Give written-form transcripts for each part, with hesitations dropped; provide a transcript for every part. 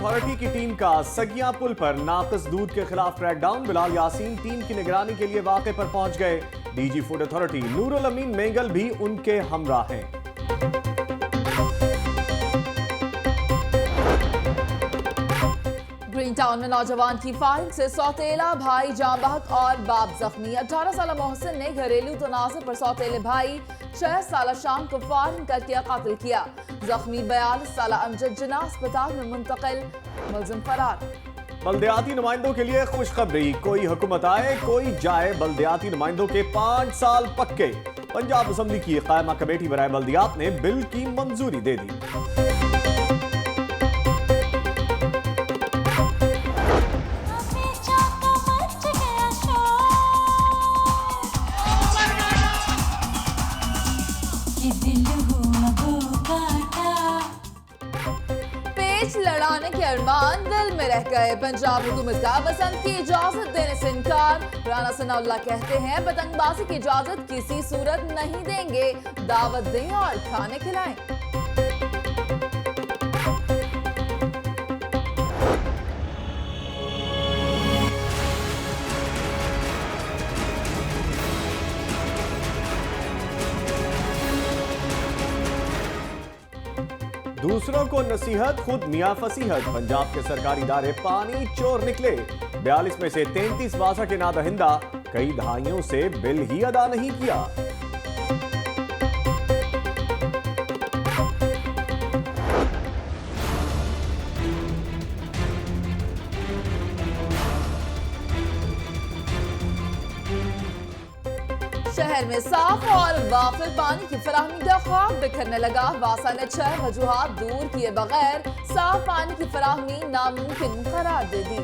Authority की team का सगिया पुल पर नाकस दूध के खिलाफ क्रैकडाउन। बिलाल यासीन टीम की निगरानी के लिए वाक़े पर पहुंच गए। डीजी फूड अथॉरिटी नूरुल अमीन मेंगल भी उनके हमरा हैं। ग्रीन टाउन में नौजवान की फायरिंग से सौतेला भाई जाँ बहक और बाप जख्मी। 18 साल मोहसिन ने घरेलू तनाज़ुर पर सौतेले भाई 6 साल शाम को फायरिंग करके कत्ल किया। जख्मी 42 साल अमजद जिन्ना अस्पताल में मुंतकिल, मुलजिम फरार। बल्दियाती नुमाइंदों के लिए खुशखबरी, कोई हुकूमत आए कोई जाए, बल्दियाती नुमाइंदों के 5 साल पक्के। पंजाब असम्बली की कायमा कमेटी बराए बल्दियात ने बिल की मंजूरी दे दी। पेच लड़ाने के अरमान दिल में रह गए। पंजाब हुकूमत का बसंत की इजाजत देने से इनकार। राना सनाउल्लाह कहते हैं पतंगबाजी की इजाजत किसी सूरत नहीं देंगे, दावत दें और खाने खिलाएं। दूसरों को नसीहत, खुद मियां फसीहत। पंजाब के सरकारी इदारे पानी चोर निकले। 42 में से 33 वासा के नादहिंदा, कई दहाइयों से बिल ही अदा नहीं किया। शहर में साफ और वाफिर पानी की फराहमी का ख्वाब बिखरने लगा। वासा ने 6 वजूहात दूर किए बगैर साफ पानी की फराहमी नामुमकिन करार दे दी।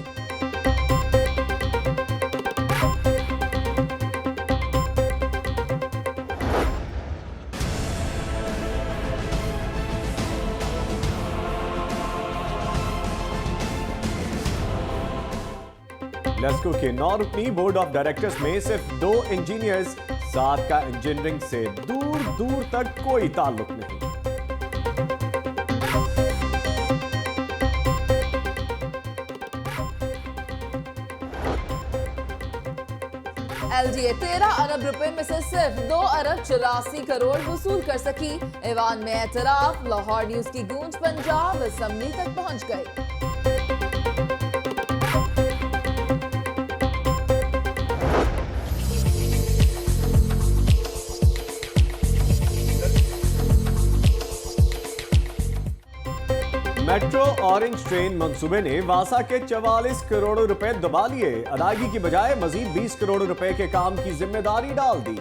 लेस्को के 9 रुकनी बोर्ड ऑफ डायरेक्टर्स में सिर्फ 2 इंजीनियर्स, 7 का इंजीनियरिंग से दूर दूर तक कोई ताल्लुक नहीं। LDA 13 अरब रुपए में से सिर्फ 2 अरब 84 करोड़ वसूल कर सकी। ऐवान में एतराफ, लाहौर न्यूज की गूंज पंजाब असम्बली तक पहुंच गई। मेट्रो ऑरेंज ट्रेन मंसूबे ने वासा के 44 करोड़ रुपए दबा लिए। अदायगी की बजाय मजीद 20 करोड़ रुपए के काम की जिम्मेदारी डाल दी।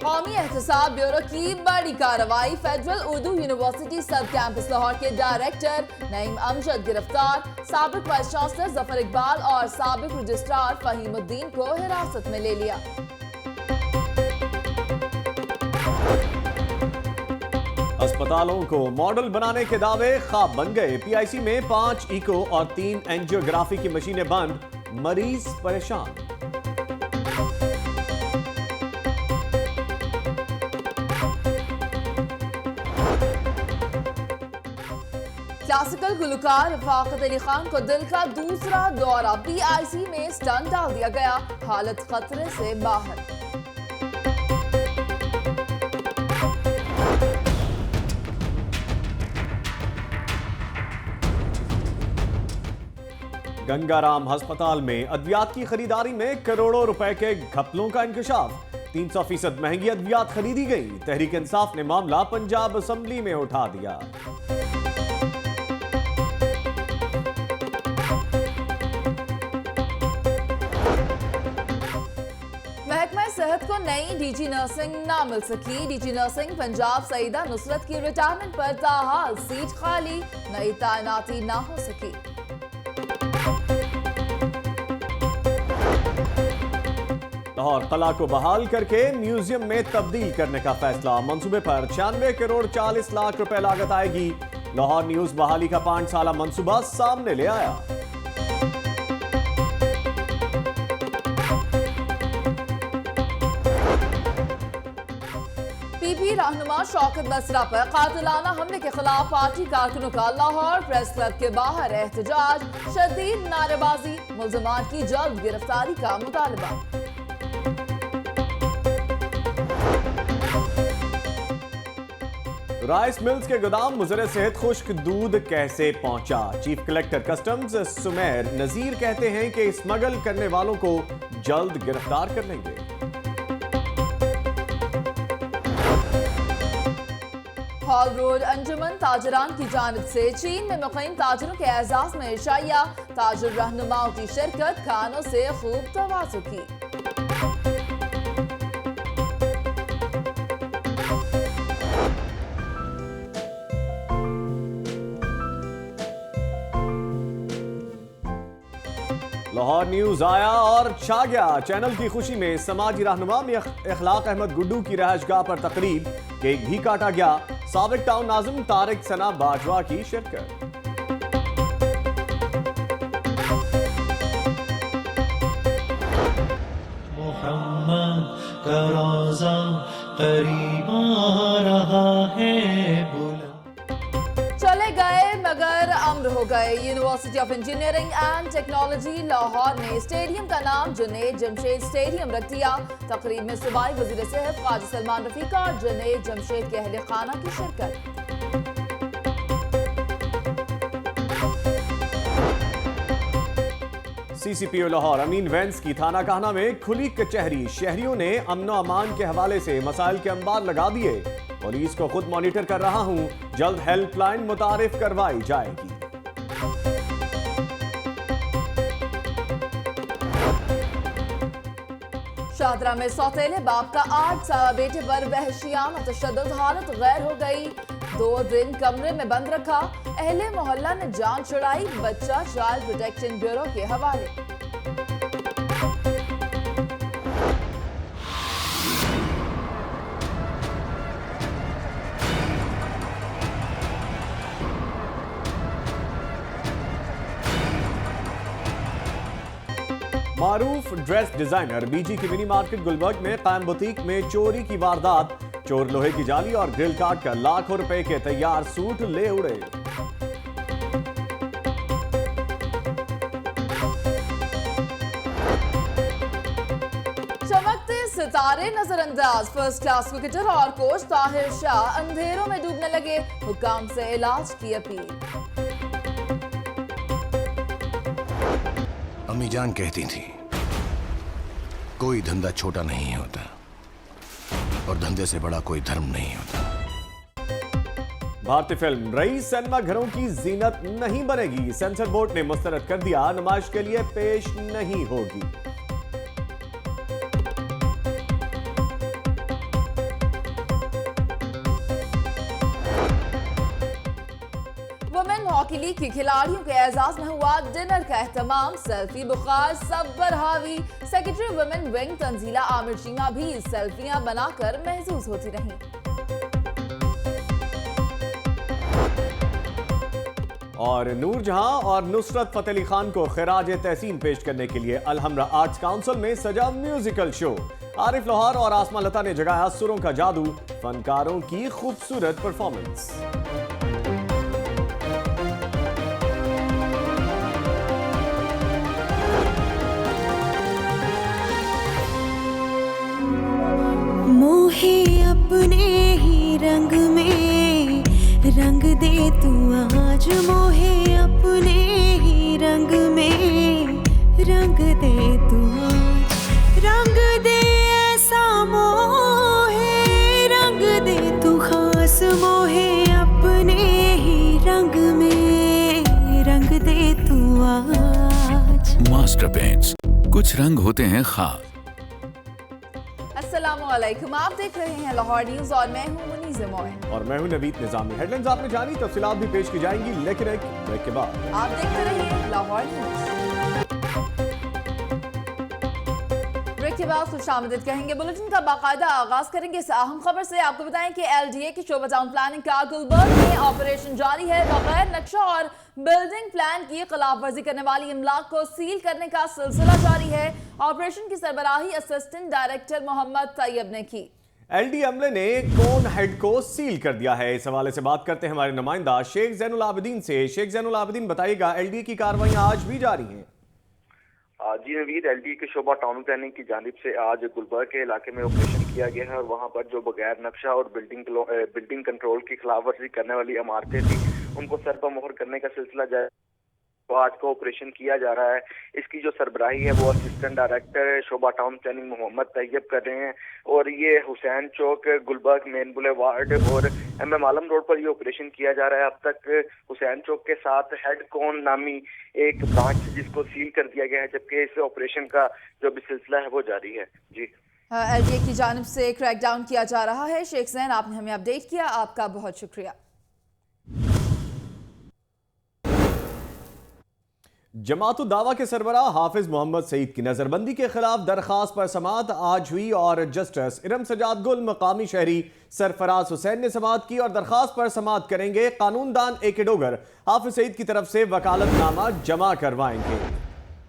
कौमी एहतसाब ब्यूरो की बड़ी कार्रवाई। फेडरल उर्दू यूनिवर्सिटी सब कैंपस लाहौर के डायरेक्टर नईम अमजद गिरफ्तार। साबिक वाइस चांसलर जफर इकबाल और साबिक रजिस्ट्रार फहीमुद्दीन को हिरासत में ले लिया। अस्पतालों को मॉडल बनाने के दावे ख्वाब बन गए। PIC में 5 इको और 3 एंजियोग्राफी की मशीनें बंद, मरीज परेशान। क्लासिकल गुलकार रफाकत अली खान को दिल का दूसरा दौरा। PIC में स्टंट डाल दिया गया, हालत खतरे से बाहर। गंगाराम अस्पताल में अद्वियात की खरीदारी में करोड़ों रुपए के घपलों का इंकशाफ। 300% महंगी अद्वियात खरीदी गई। तहरीक इंसाफ ने मामला पंजाब असम्बली में उठा दिया। महकमा सेहत को नई DG नर्सिंग ना मिल सकी। DG नर्सिंग पंजाब सईदा नुसरत की रिटायरमेंट पर ताहाल सीट खाली, नई तैनाती ना हो सकी। लाहौर कला को बहाल करके म्यूजियम में तब्दील करने का फैसला। मंसूबे पर 96 करोड़ 40 लाख रुपए लागत आएगी। लाहौर न्यूज बहाली का 5 साला मंसूबा सामने ले आया। पीडीपी रहनुमा शौकत बसरा पर कातिलाना हमले के खिलाफ पार्टी कारकुनों का लाहौर प्रेस क्लब के बाहर एहतजाज, शदीद नारेबाजी, मुल्जमान की जल्द गिरफ्तारी का मुतालबा। राइस मिल्स के गोदाम मुजरे सेहत खुश्क दूध कैसे पहुंचा? चीफ कलेक्टर कस्टम्स सुमेर नजीर कहते हैं कि स्मगल करने वालों को जल्द गिरफ्तार कर लेंगे। हॉल रोड अंजुमन ताजरान की जानिब से चीन में मुक़ीम ताजरों के एजाज में इशाइया, ताजर रहनुमाओं की शिरकत, खानों से खूब तवाज़ु की। लाहौर न्यूज आया और छा गया। चैनल की खुशी में समाजी रहनुमा में इखलाक अहमद गुड्डू की रहायशगाह पर तकरीब, केक भी काटा गया। साबिक टाउन नाज़िम तारिक सना बाजवा की शिरकत। मोहम्मद का रोज़ा करीब आ रहा है बुलंद। चले गए मगर अम्र हो गए। University of engineering and technology Lahore ने स्टेडियम का नाम जुनैद जमशेद स्टेडियम रख दिया। तकरीब में सूबाई वज़ीर सेहत ख्वाजा सलमान रफीका और जुनैद जमशेद के अहले खाना की शिरकत। सीसीपीओ लाहौर अमीन वेंस की थाना कहना में खुली कचहरी। शहरियों ने अमनो अमान के हवाले से मसाइल के अंबार लगा दिए। पुलिस को खुद मॉनिटर कर रहा हूं, जल्द हेल्पलाइन मुतारिफ करवाई जाएगी। शाहदरा में सौतेले बाप का 8 साल बेटे पर वहशियाना तशद्दुद, हालत गैर हो गई। 2 दिन कमरे में बंद रखा, अहले मोहल्ला ने जान छुड़ाई। बच्चा चाइल्ड प्रोटेक्शन ब्यूरो के हवाले। मारूफ ड्रेस डिजाइनर बीजी की मिनी मार्केट गुलबर्ग में कायम बुटीक में चोरी की वारदात। चोर लोहे की जाली और ग्रिल काट कर लाखों रुपए के तैयार सूट ले उड़े। चमकते सितारे नजरअंदाज। फर्स्ट क्लास क्रिकेटर और कोच ताहिर शाह अंधेरों में डूबने लगे। हुकाम से इलाज की अपील। अम्मी जान कहती थी कोई धंधा छोटा नहीं होता और धंधे से बड़ा कोई धर्म नहीं होता। भारतीय फिल्म रईस सिनेमा घरों की जीनत नहीं बनेगी। सेंसर बोर्ड ने मुस्तरद कर दिया, नुमाइश के लिए पेश नहीं होगी। वुमेन हॉकी लीग की खिलाड़ियों के एजाज में हुआ डिनर का एहतमाम। सेल्फी बुखार सब पर हावी। Secretary women wing Tanzila Aamir Cheema भी सेल्फियां बनाकर महसूस होती रहीं। और नूरजहां और नुसरत फतेह अली खान को खिराज तहसीन पेश करने के लिए अलहमरा आर्ट्स काउंसिल में सजा म्यूजिकल शो। आरिफ लोहार और आसमा लता ने जगाया सुरों का जादू। फनकारों की खूबसूरत परफॉर्मेंस। मोहे अपने ही रंग में रंग दे तू आज। मोहे अपने ही रंग में रंग दे तू आज। रंग दे ऐसा मोहे रंग दे तू खास। मोहे अपने ही रंग में रंग दे तू आज। मास्टर पेंट्स, कुछ रंग होते हैं खास। अस्सलामुअलैकुम, आप देख रहे हैं लाहौर न्यूज और मैं हूं मुनीज़ मोइन। और मैं हूं नवीद निजामी। हेडलाइंस आपने जानी, तफसीलात भी पेश की जाएंगी, लेकिन एक ब्रेक के बाद। आप देखते रहिए लाहौर न्यूज। ब्रेक के बाद खुशामदीद कहेंगे। बुलेटिन का बाकायदा आगाज करेंगे इस अहम खबर से। आपको बताएं कि LDA की शोबा टाउन प्लानिंग का गुलबर्ग में ऑपरेशन जारी है। बगैर नक्शा और बिल्डिंग प्लान की खिलाफ वर्जी करने वाली इमलाक को सील करने का सिलसिला जारी है। ऑपरेशन की सरबराही असिस्टेंट डायरेक्टर मोहम्मद तैयब ने की। एलडी अमले ने कौन हेड को सील कर दिया है, इस हवाले से बात करते हैं हमारे नुमाइंदा शेख जैनुल आबिदीन से। शेख जैनुल आबिदीन, बताइएगा एलडी की कार्रवाइयां आज भी जारी हैं? जी नवीद, एलडी के शोबा टाउन प्लानिंग की जानिब से आज गुलबर्ग के इलाके में ऑपरेशन किया गया है और वहां पर जो बगैर नक्शा और बिल्डिंग कंट्रोल की खिलाफ वर्जी करने वाली इमारतें थी उनको सर पर मोहर करने का सिलसिला जारी, तो आज का ऑपरेशन किया जा रहा है। इसकी जो सरबराही है वो असिस्टेंट डायरेक्टर शोबा टाउन प्लानिंग मोहम्मद तैयब कर रहे हैं और ये हुसैन चौक, गुलबर्ग मेन बुलेवार्ड और MM आलम रोड पर ये ऑपरेशन किया जा रहा है। अब तक हुसैन चौक के साथ हेड कौन नामी एक ब्रांच जिसको सील कर दिया गया है, जबकि इस ऑपरेशन का जो भी सिलसिला है वो जारी है। जी, LDA की जानिब से क्रैकडाउन किया जा रहा है। शेख जैन, आपने हमें अपडेट किया, आपका बहुत शुक्रिया। जमात दावा के सरबराह हाफिज मोहम्मद सईद की नजरबंदी के खिलाफ दरखास्त पर समाअत आज हुई और जस्टिस इरम सजाद गुल, मकामी शहरी सरफराज हुसैन ने समाअत की और दरखास्त पर समाअत करेंगे। कानूनदान AK डोगर हाफिज सईद की तरफ से वकालतनामा जमा करवाएंगे।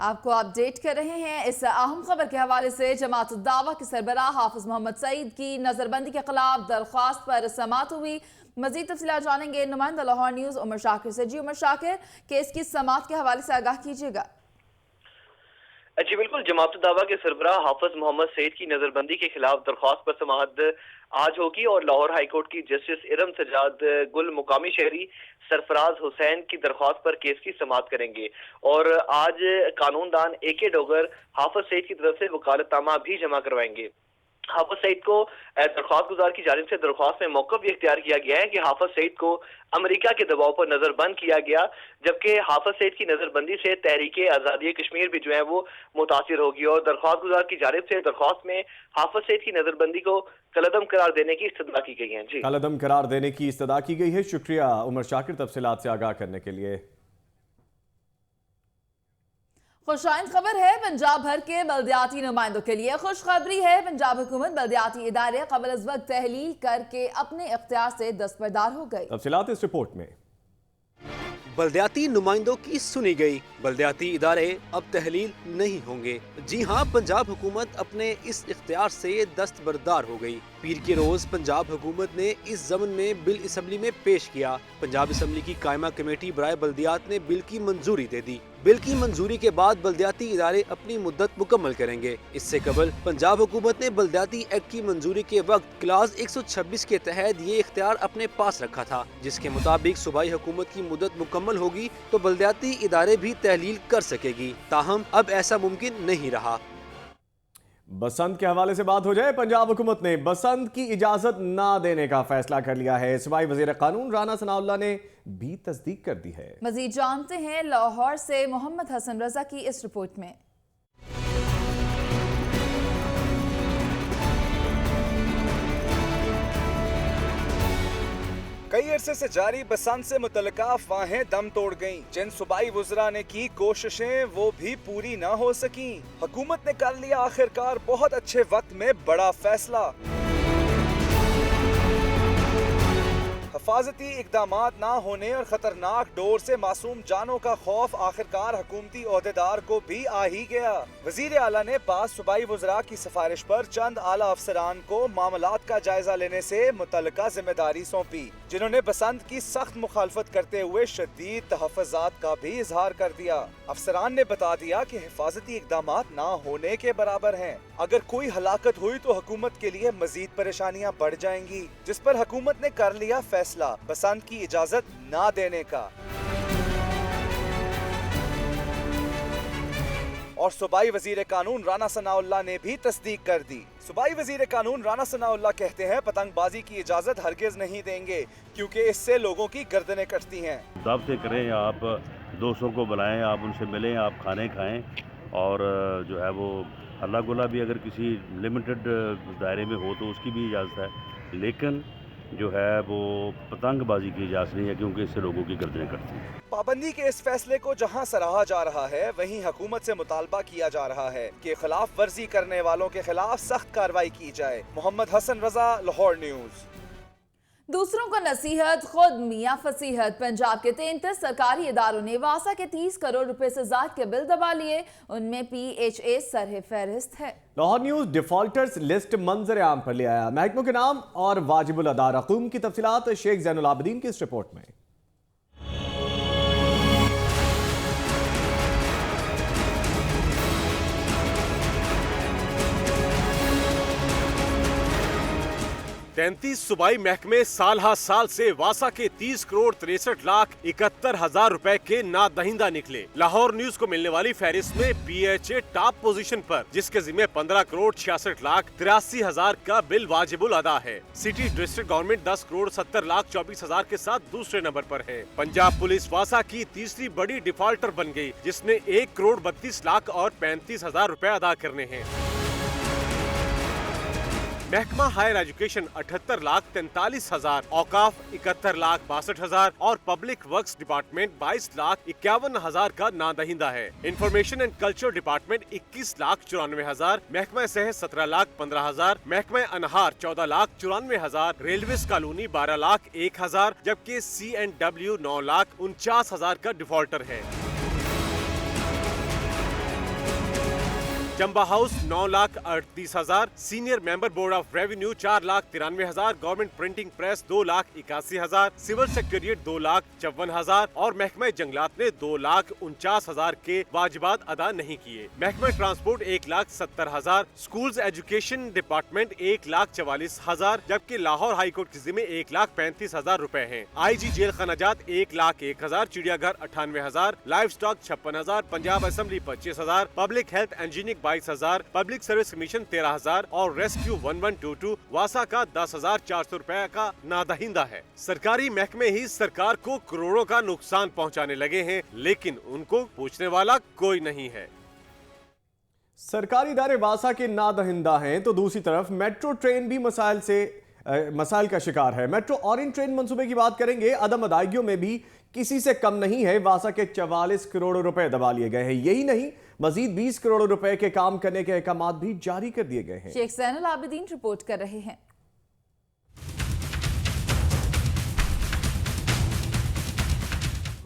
आपको अपडेट कर रहे हैं इस अहम खबर के हवाले से। जमात दावा के सरबराह हाफिज मोहम्मद सईद की नजरबंदी के खिलाफ दरखास्त पर समाअत हुई। मजीद तफसीलात जानेंगे नुमाइंदा लाहौर न्यूज़ उमर शाकिर से। जी उमर शाकिर, केस की समाअत के हवाले से आगाह कीजिएगा। जी बिल्कुल, जमात दावा के सरबराह हाफिज मोहम्मद सईद की नजरबंदी के खिलाफ दरख्वास्त पर समाअत आज होगी और लाहौर हाईकोर्ट की जस्टिस इरम सजाद गुल, मुकामी शहरी सरफराज हुसैन की दरख्वास्त पर केस की समाअत करेंगे और आज कानूनदान AK डोगर हाफिज सईद की तरफ से वकालतनामा भी जमा करवाएंगे। हाफिज सईद को दरख्वास्त गुजार की जानिब से दरख्वास्त में मौक़िफ़ भी इख्तियार किया गया है कि हाफिज सईद को अमेरिका के दबाव पर नजरबंद किया गया, जबकि हाफिज सईद की नजरबंदी से तहरीक आज़ादी कश्मीर भी जो है वो मुतासिर होगी और दरख्वास्त गुजार की जानिब से दरख्वास्त में हाफिज सईद की नजरबंदी को कलअदम करार देने की इस्तदा की गई है। जी, कलअदम करार देने की इस्तदा की गई है। शुक्रिया उमर शाकिर तफसीलात से आगाह करने के लिए। खुशाइन खबर है पंजाब भर के बल्दियाती नुमाइंदों के लिए। खुशखबरी है, पंजाब हुकूमत बल्दियाती इदारे कबल अज़ वक्त तहलील करके अपने इख्तियार से दस्तबरदार हो गई। तफसीलात इस रिपोर्ट में। बल्दियाती नुमाइंदों की सुनी गई, बल्दियाती इदारे अब तहलील नहीं होंगे। जी हाँ, पंजाब हुकूमत अपने इस इख्तियार से दस्तबरदार हो गई। पीर के रोज पंजाब हुकूमत ने इस ज़मन में बिल असम्बली में पेश किया। पंजाब असम्बली की कायमा कमेटी बराए बल्दियात ने बिल की मंजूरी दे दी। बिल की मंजूरी के बाद बल्दियाती इदारे अपनी मुद्दत मुकम्मल करेंगे। इससे कबल पंजाब हुकूमत ने बल्दियाती एक्ट की मंजूरी के वक्त क्लास 126 के तहत ये इख्तियार अपने पास रखा था, जिसके मुताबिक सूबाई हुकूमत की मुद्दत मुकम्मल होगी तो बल्दियाती इदारे भी तहलील कर सकेगी। ताहम अब ऐसा मुमकिन नहीं रहा। बसंत के हवाले से बात हो जाए। पंजाब हुकूमत ने बसंत की इजाजत ना देने का फैसला कर लिया है। सूबाई वजीर कानून राना सनाउल्लाह ने भी तस्दीक कर दी है। मजीद जानते हैं लाहौर से मोहम्मद हसन रजा की इस रिपोर्ट में। कई अरसे से जारी बसंत से मुतल्लिका अफवाहें दम तोड़ गईं। जिन सूबाई वज़रा ने की कोशिशें वो भी पूरी न हो सकी। हुकूमत ने कर लिया आखिरकार बहुत अच्छे वक्त में बड़ा फैसला। हिफाजती इक़दामात ना होने और खतरनाक डोर से मासूम जानों का खौफ आखिरकार हुकूमती ओहदेदार को भी आ ही गया। वजीर आला ने पास सूबाई वज़रा की सिफारिश पर चंद आला अफसरान को मामलात का जायजा लेने से मुतल्लिका जिम्मेदारी सौंपी, जिन्होंने बसंत की सख्त मुखालफत करते हुए शदीद तहफ़्फ़ुज़ात का भी इजहार कर दिया। अफसरान ने बता दिया कि हिफाजती इक़दामात ना होने के बराबर हैं। अगर कोई हलाकत हुई तो हुकूमत के लिए मजीद परेशानियां बढ़ जाएंगी, जिस पर हुकूमत ने कर लिया फैसला बसंत की इजाजत ना देने का। और सूबाई वजीर कानून राना सनाउल्लाह ने भी तस्दीक कर दी। सूबाई वजीर कानून राना सनाउल्लाह कहते हैं पतंगबाजी की इजाजत हरगिज नहीं देंगे, क्योंकि इससे लोगों की गर्दनें कटती हैं। दावतें करें, आप दोस्तों को बुलाएं, आप उनसे मिलें, आप खाने खाएं और जो है वो हल्ला गुल्ला भी अगर किसी लिमिटेड दायरे में हो तो उसकी भी इजाज़त है, लेकिन जो है वो पतंगबाजी की इजाज़त नहीं है, क्योंकि इससे लोगों की गर्दनें कटती हैं। पाबंदी के इस फैसले को जहां सराहा जा रहा है, वहीं हुकूमत से मुतालबा किया जा रहा है कि खिलाफ वर्जी करने वालों के खिलाफ सख्त कार्रवाई की जाए। मोहम्मद हसन रजा, लाहौर न्यूज़। दूसरों को नसीहत, खुद मियां फसीहत। पंजाब के 33 सरकारी इदारों ने वासा के 30 करोड़ रुपए से ज्यादा के बिल दबा लिए, उनमें PHA सरहे फहरिस्त है। लाहौर न्यूज डिफॉल्टर्स लिस्ट मंजर आम पर ले आया। महकमों के नाम और वाजिबुल अदा रकूम की तफसीलात शेख जैनुल आबिदीन की इस रिपोर्ट में। तैंतीस सूबाई महकमे साल हा साल से वासा के 30 करोड़ 63 लाख 71 हजार रुपए के नादहिंदा निकले। लाहौर न्यूज को मिलने वाली फहरिस्त में PHA टॉप पोजीशन पर, जिसके जिम्मे 15 करोड़ 66 लाख 83 हजार का बिल वाजिबुल अदा है। City district government 10 crore 70 lakh 24 हजार के साथ दूसरे नंबर पर है। पंजाब पुलिस वासा की तीसरी बड़ी डिफॉल्टर बन गई, जिसने 1 करोड़ 32 लाख और 35 हजार रुपए अदा करने हैं। महकमा हायर एजुकेशन 78 लाख 43 हजार, औकाफ 71 लाख 62 हजार और पब्लिक वर्क्स डिपार्टमेंट 22 लाख 51 हजार का नादहिंदा है। Information and culture department 21 lakh 94 हजार, महकमा सेहत 17 लाख 15 हजार, महकमा अनहार 14 लाख 94 हजार, रेलवेज कॉलोनी 12 लाख 1 हजार, जबकि C&W 9 लाख 49 हजार का डिफॉल्टर है। चंबा हाउस 9 लाख 38 हजार, senior member board of revenue 4 lakh 93 हजार, गवर्नमेंट प्रिंटिंग प्रेस 2 लाख 81 हजार, सिविल सेक्रेटेरिएट 2 लाख 54 हजार और महकमा जंगलात ने 2 लाख 49 हजार के वाजिबात अदा नहीं किए। महकमा ट्रांसपोर्ट 1 लाख 70 हजार, स्कूल्स एजुकेशन डिपार्टमेंट 1 लाख 44 हजार, जबकि लाहौर हाई कोर्ट के जिम्मे 1 लाख 35 हजार रुपए हैं। IG जेल खनाजात 1 लाख 1 हजार, चिड़ियाघर 98 हजार, लाइव स्टॉक 56 हजार, पंजाब असेंबली 25 हजार, पब्लिक हेल्थ इंजीनियरिंग 22 हजार, पब्लिक सर्विस कमीशन 13 हजार और रेस्क्यू 1122 वासा का 10,400 रुपए का नादहिंदा है। सरकारी महकमे ही सरकार को करोड़ों का नुकसान पहुंचाने लगे हैं, लेकिन उनको पूछने वाला कोई नहीं है। सरकारी इदारे वासा के नादहिंदा हैं तो दूसरी तरफ मेट्रो ट्रेन भी मसाइल का शिकार है। मेट्रो ऑरेंज ट्रेन मंसूबे की बात करेंगे। अदम अदायगियों में भी किसी से कम नहीं है। वासा के 44 करोड़ रुपए दबा लिए गए हैं। यही नहीं, मजीद 20 करोड़ रुपए के काम करने के अहकामात भी जारी कर दिए गए हैं। शेख जैनुल आबिदीन रिपोर्ट कर रहे हैं।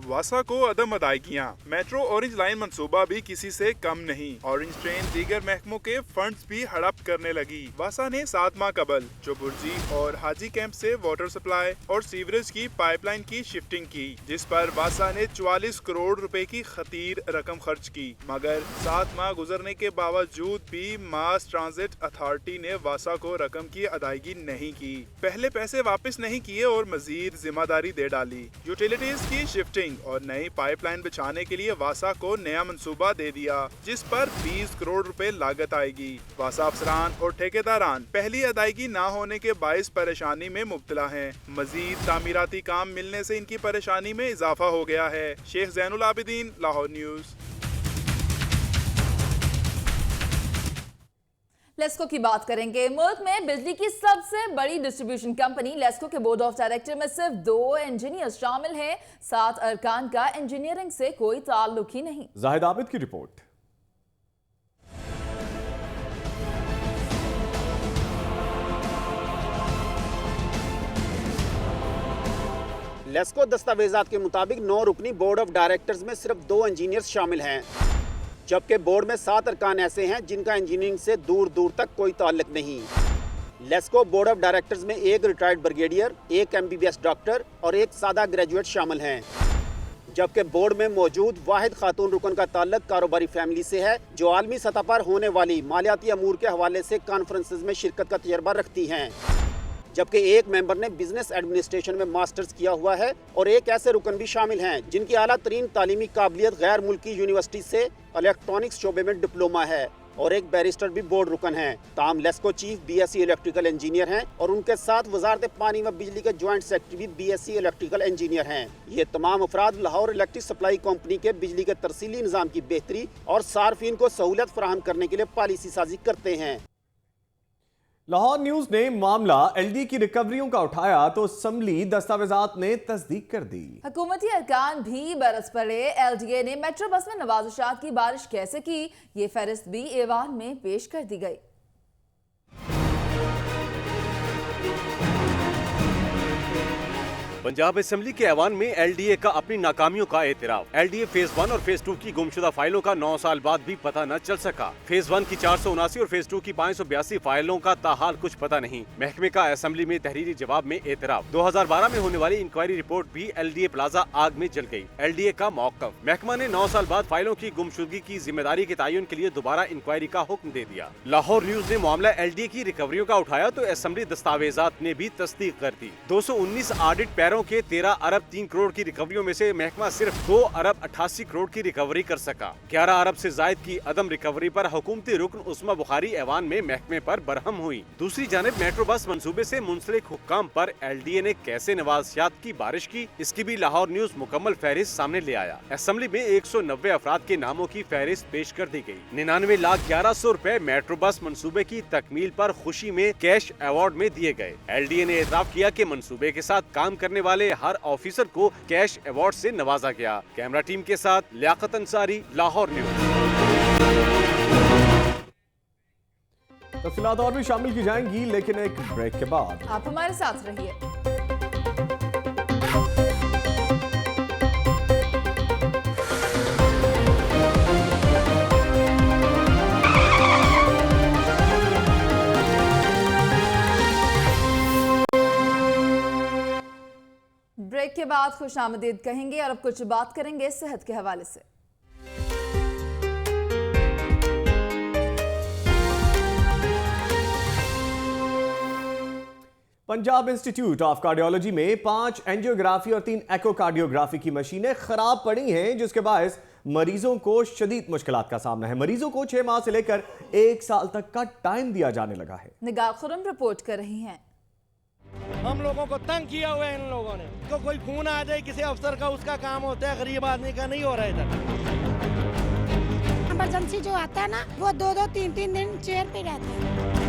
वासा को अदम अदायगियाँ। मेट्रो ऑरेंज लाइन मंसूबा भी किसी से कम नहीं। ऑरेंज ट्रेन दीगर महकमों के फंड्स भी हड़प करने लगी। वासा ने 7 माह कबल चौबुर्जी और हाजी कैंप से वाटर सप्लाई और सीवरेज की पाइपलाइन की शिफ्टिंग की, जिस पर वासा ने 44 करोड़ रुपए की खतीर रकम खर्च की। मगर 7 माह गुजरने के बावजूद भी मास ट्रांजिट अथॉरिटी ने वासा को रकम की अदायगी नहीं की। पहले पैसे वापस नहीं किए और मजीद जिम्मेदारी दे डाली। यूटिलिटीज की शिफ्टिंग और नई पाइपलाइन बिछाने के लिए वासा को नया मंसूबा दे दिया, जिस पर 20 करोड़ रुपए लागत आएगी। वासा अफसरान और ठेकेदारान पहली अदायगी ना होने के बाइस परेशानी में मुब्तला हैं। मजीद तामीराती काम मिलने से इनकी परेशानी में इजाफा हो गया है। शेख जैनुल आबिदीन, लाहौर न्यूज। लेस्को की बात करेंगे। मुल्क में बिजली की सबसे बड़ी डिस्ट्रीब्यूशन कंपनी लेस्को के बोर्ड ऑफ डायरेक्टर में सिर्फ 2 इंजीनियर्स शामिल हैं। 7 अरकान का इंजीनियरिंग से कोई ताल्लुक ही नहीं। जाहिद आबिद की रिपोर्ट। लेस्को दस्तावेजात के मुताबिक 9 रुकनी बोर्ड ऑफ डायरेक्टर्स में सिर्फ 2 इंजीनियर्स शामिल हैं, जबकि बोर्ड में 7 अरकान ऐसे हैं जिनका इंजीनियरिंग से दूर दूर तक कोई ताल्लुक नहीं। लेस्को बोर्ड ऑफ डायरेक्टर्स में 1 रिटायर्ड ब्रिगेडियर, 1 MBBS डॉक्टर और 1 सादा ग्रेजुएट शामिल हैं, जबकि बोर्ड में मौजूद वाहिद खातून रुकन का ताल्लुक कारोबारी फैमिली से है, जो आलमी सतह पर होने वाली मालियाती अमूर के हवाले से कॉन्फ्रेंसेस में शिरकत का तजर्बा रखती हैं। जबकि 1 मेंबर ने बिजनेस एडमिनिस्ट्रेशन में मास्टर्स किया हुआ है और 1 ऐसे रुकन भी शामिल हैं जिनकी आला तरीन तालीमी काबिलियत गैर मुल्की यूनिवर्सिटी से इलेक्ट्रॉनिक्स शोबे में डिप्लोमा है और 1 बैरिस्टर भी बोर्ड रुकन है। ताम LESCO chief BSc electrical engineer हैं और उनके साथ वजारत पानी व बिजली के ज्वाइंट सेक्रेटरी भी BSc इलेक्ट्रिकल इंजीनियर हैं। ये तमाम अफराद लाहौर इलेक्ट्रिक सप्लाई कंपनी के बिजली के तरसीली निज़ाम की बेहतरी और सार्फिन को सहूलत फराहम करने के लिए पॉलिसी साजी करते हैं। लाहौर न्यूज ने मामला LD की रिकवरियों का उठाया तो असम्बली दस्तावेजात ने तस्दीक कर दी। हुकूमती अरकान भी बरस पड़े। LDA ने मेट्रो बस में नवाजुशात की बारिश कैसे की, ये फहरिस्त भी ऐवान में पेश कर दी गई। पंजाब असेंबली के ऐवान में एलडीए का अपनी नाकामियों का एतराफ। एलडीए फेज 1 और फेज 2 की गुमशुदा फाइलों का 9 साल बाद भी पता न चल सका। फेज 1 की 479 और फेज 2 की 582 फाइलों का ताहाल कुछ पता नहीं। महकमे का असेंबली में तहरीरी जवाब में एतराफ। 2012 में होने वाली इंक्वायरी रिपोर्ट भी एलडीए प्लाजा आग में जल गई। एलडीए का मौकफ। महकमा ने 9 साल बाद फाइलों की गुमशुदगी की जिम्मेदारी के तयन के लिए दोबारा इंक्वायरी का हुक्म दे दिया। लाहौर न्यूज ने मामला एलडीए की रिकवरियों का उठाया तो असेंबली दस्तावेजात ने भी तस्दीक कर दी। 219 ऑडिट पैरों के 13 अरब 3 करोड़ की रिकवरियों में से महकमा सिर्फ 2 अरब 88 करोड़ की रिकवरी कर सका। 11 अरब से जायद की अदम रिकवरी पर हुकूमती रुकन उस्मा बुखारी ऐवान में महकमे पर बरहम हुई। दूसरी जानिब मेट्रो बस मंसूबे से मुंसलिक हुक्काम पर एलडीए ने कैसे नवाजियात की बारिश की, इसकी भी लाहौर न्यूज मुकम्मल फहरिस्त सामने ले आया। असेंबली में 190 अफराद के नामों की फहरिस्त पेश कर दी गई। 99,11,100 रुपए मेट्रो बस मंसूबे की तकमील पर खुशी में कैश अवार्ड में दिए गए। एलडीए ने एतराफ किया कि मंसूबे के साथ काम करने वाले हर ऑफिसर को कैश अवार्ड से नवाजा गया। कैमरा टीम के साथ लियाकत अंसारी, लाहौर न्यूज। तफसीलात और भी शामिल की जाएंगी, लेकिन एक ब्रेक के बाद। आप हमारे साथ रहिए। ब्रेक के बाद खुशामदीद कहेंगे और अब कुछ बात करेंगे सेहत के हवाले से। पंजाब इंस्टीट्यूट ऑफ कार्डियोलॉजी में 5 एंजियोग्राफी और 3 एकोकार्डियोग्राफी की मशीनें खराब पड़ी हैं, जिसके बायस मरीजों को शदीद मुश्किलात का सामना है। मरीजों को 6 माह से लेकर 1 साल तक का टाइम दिया जाने लगा है। निगार खुरम रिपोर्ट कर रही हैं। हम लोगों को तंग किया हुआ है इन लोगों ने। तो कोई खून आ जाए किसी अफसर का, उसका काम होता है, गरीब आदमी का नहीं हो रहा है इधर। इमरजेंसी जो आता है ना, वो 2-2, 3-3 दिन चेयर पे रहता है।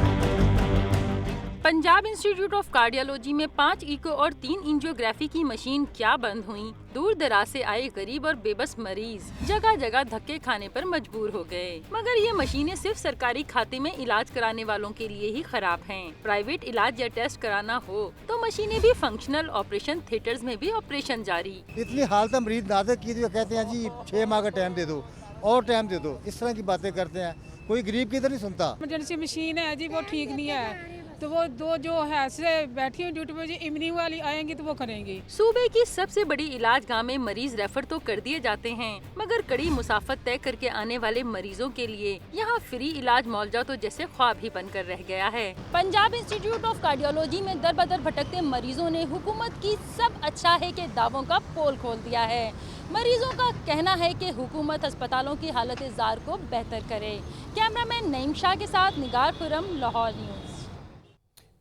पंजाब इंस्टीट्यूट ऑफ कार्डियोलॉजी में 5 इको और 3 एंजियोग्राफी की मशीन क्या बंद हुई। दूर दराज से आए गरीब और बेबस मरीज जगह जगह धक्के खाने पर मजबूर हो गए। मगर ये मशीनें सिर्फ सरकारी खाते में इलाज कराने वालों के लिए ही खराब हैं। प्राइवेट इलाज या टेस्ट कराना हो तो मशीनें भी फंक्शनल, ऑपरेशन थिएटर्स में भी ऑपरेशन जारी। इतनी हालत मरीज नाजुक की तो कहते हैं जी 6 माह का टाइम दे दो और टाइम दे दो, इस तरह की बातें करते हैं। कोई गरीब की इधर नहीं सुनता। इमरजेंसी मशीन है जी, वो ठीक नहीं है, तो वो दो जो है से बैठी हुई ड्यूटी पे, इमनी वाली आएंगी तो वो करेंगी। सूबे की सबसे बड़ी इलाज गाह में मरीज रेफर तो कर दिए जाते हैं, मगर कड़ी मुसाफत तय करके आने वाले मरीजों के लिए यहाँ फ्री इलाज मौलजा तो जैसे ख्वाब ही बनकर रह गया है। पंजाब इंस्टीट्यूट ऑफ कार्डियोलॉजी में दर बदर भटकते मरीजों ने हुकूमत की सब अच्छा है के दावों का पोल खोल दिया है। मरीजों का कहना है कि हुकूमत अस्पतालों की हालत जार को बेहतर करे। कैमरामैन नईम शाह के साथ निगार खुरम, लाहौर न्यूज।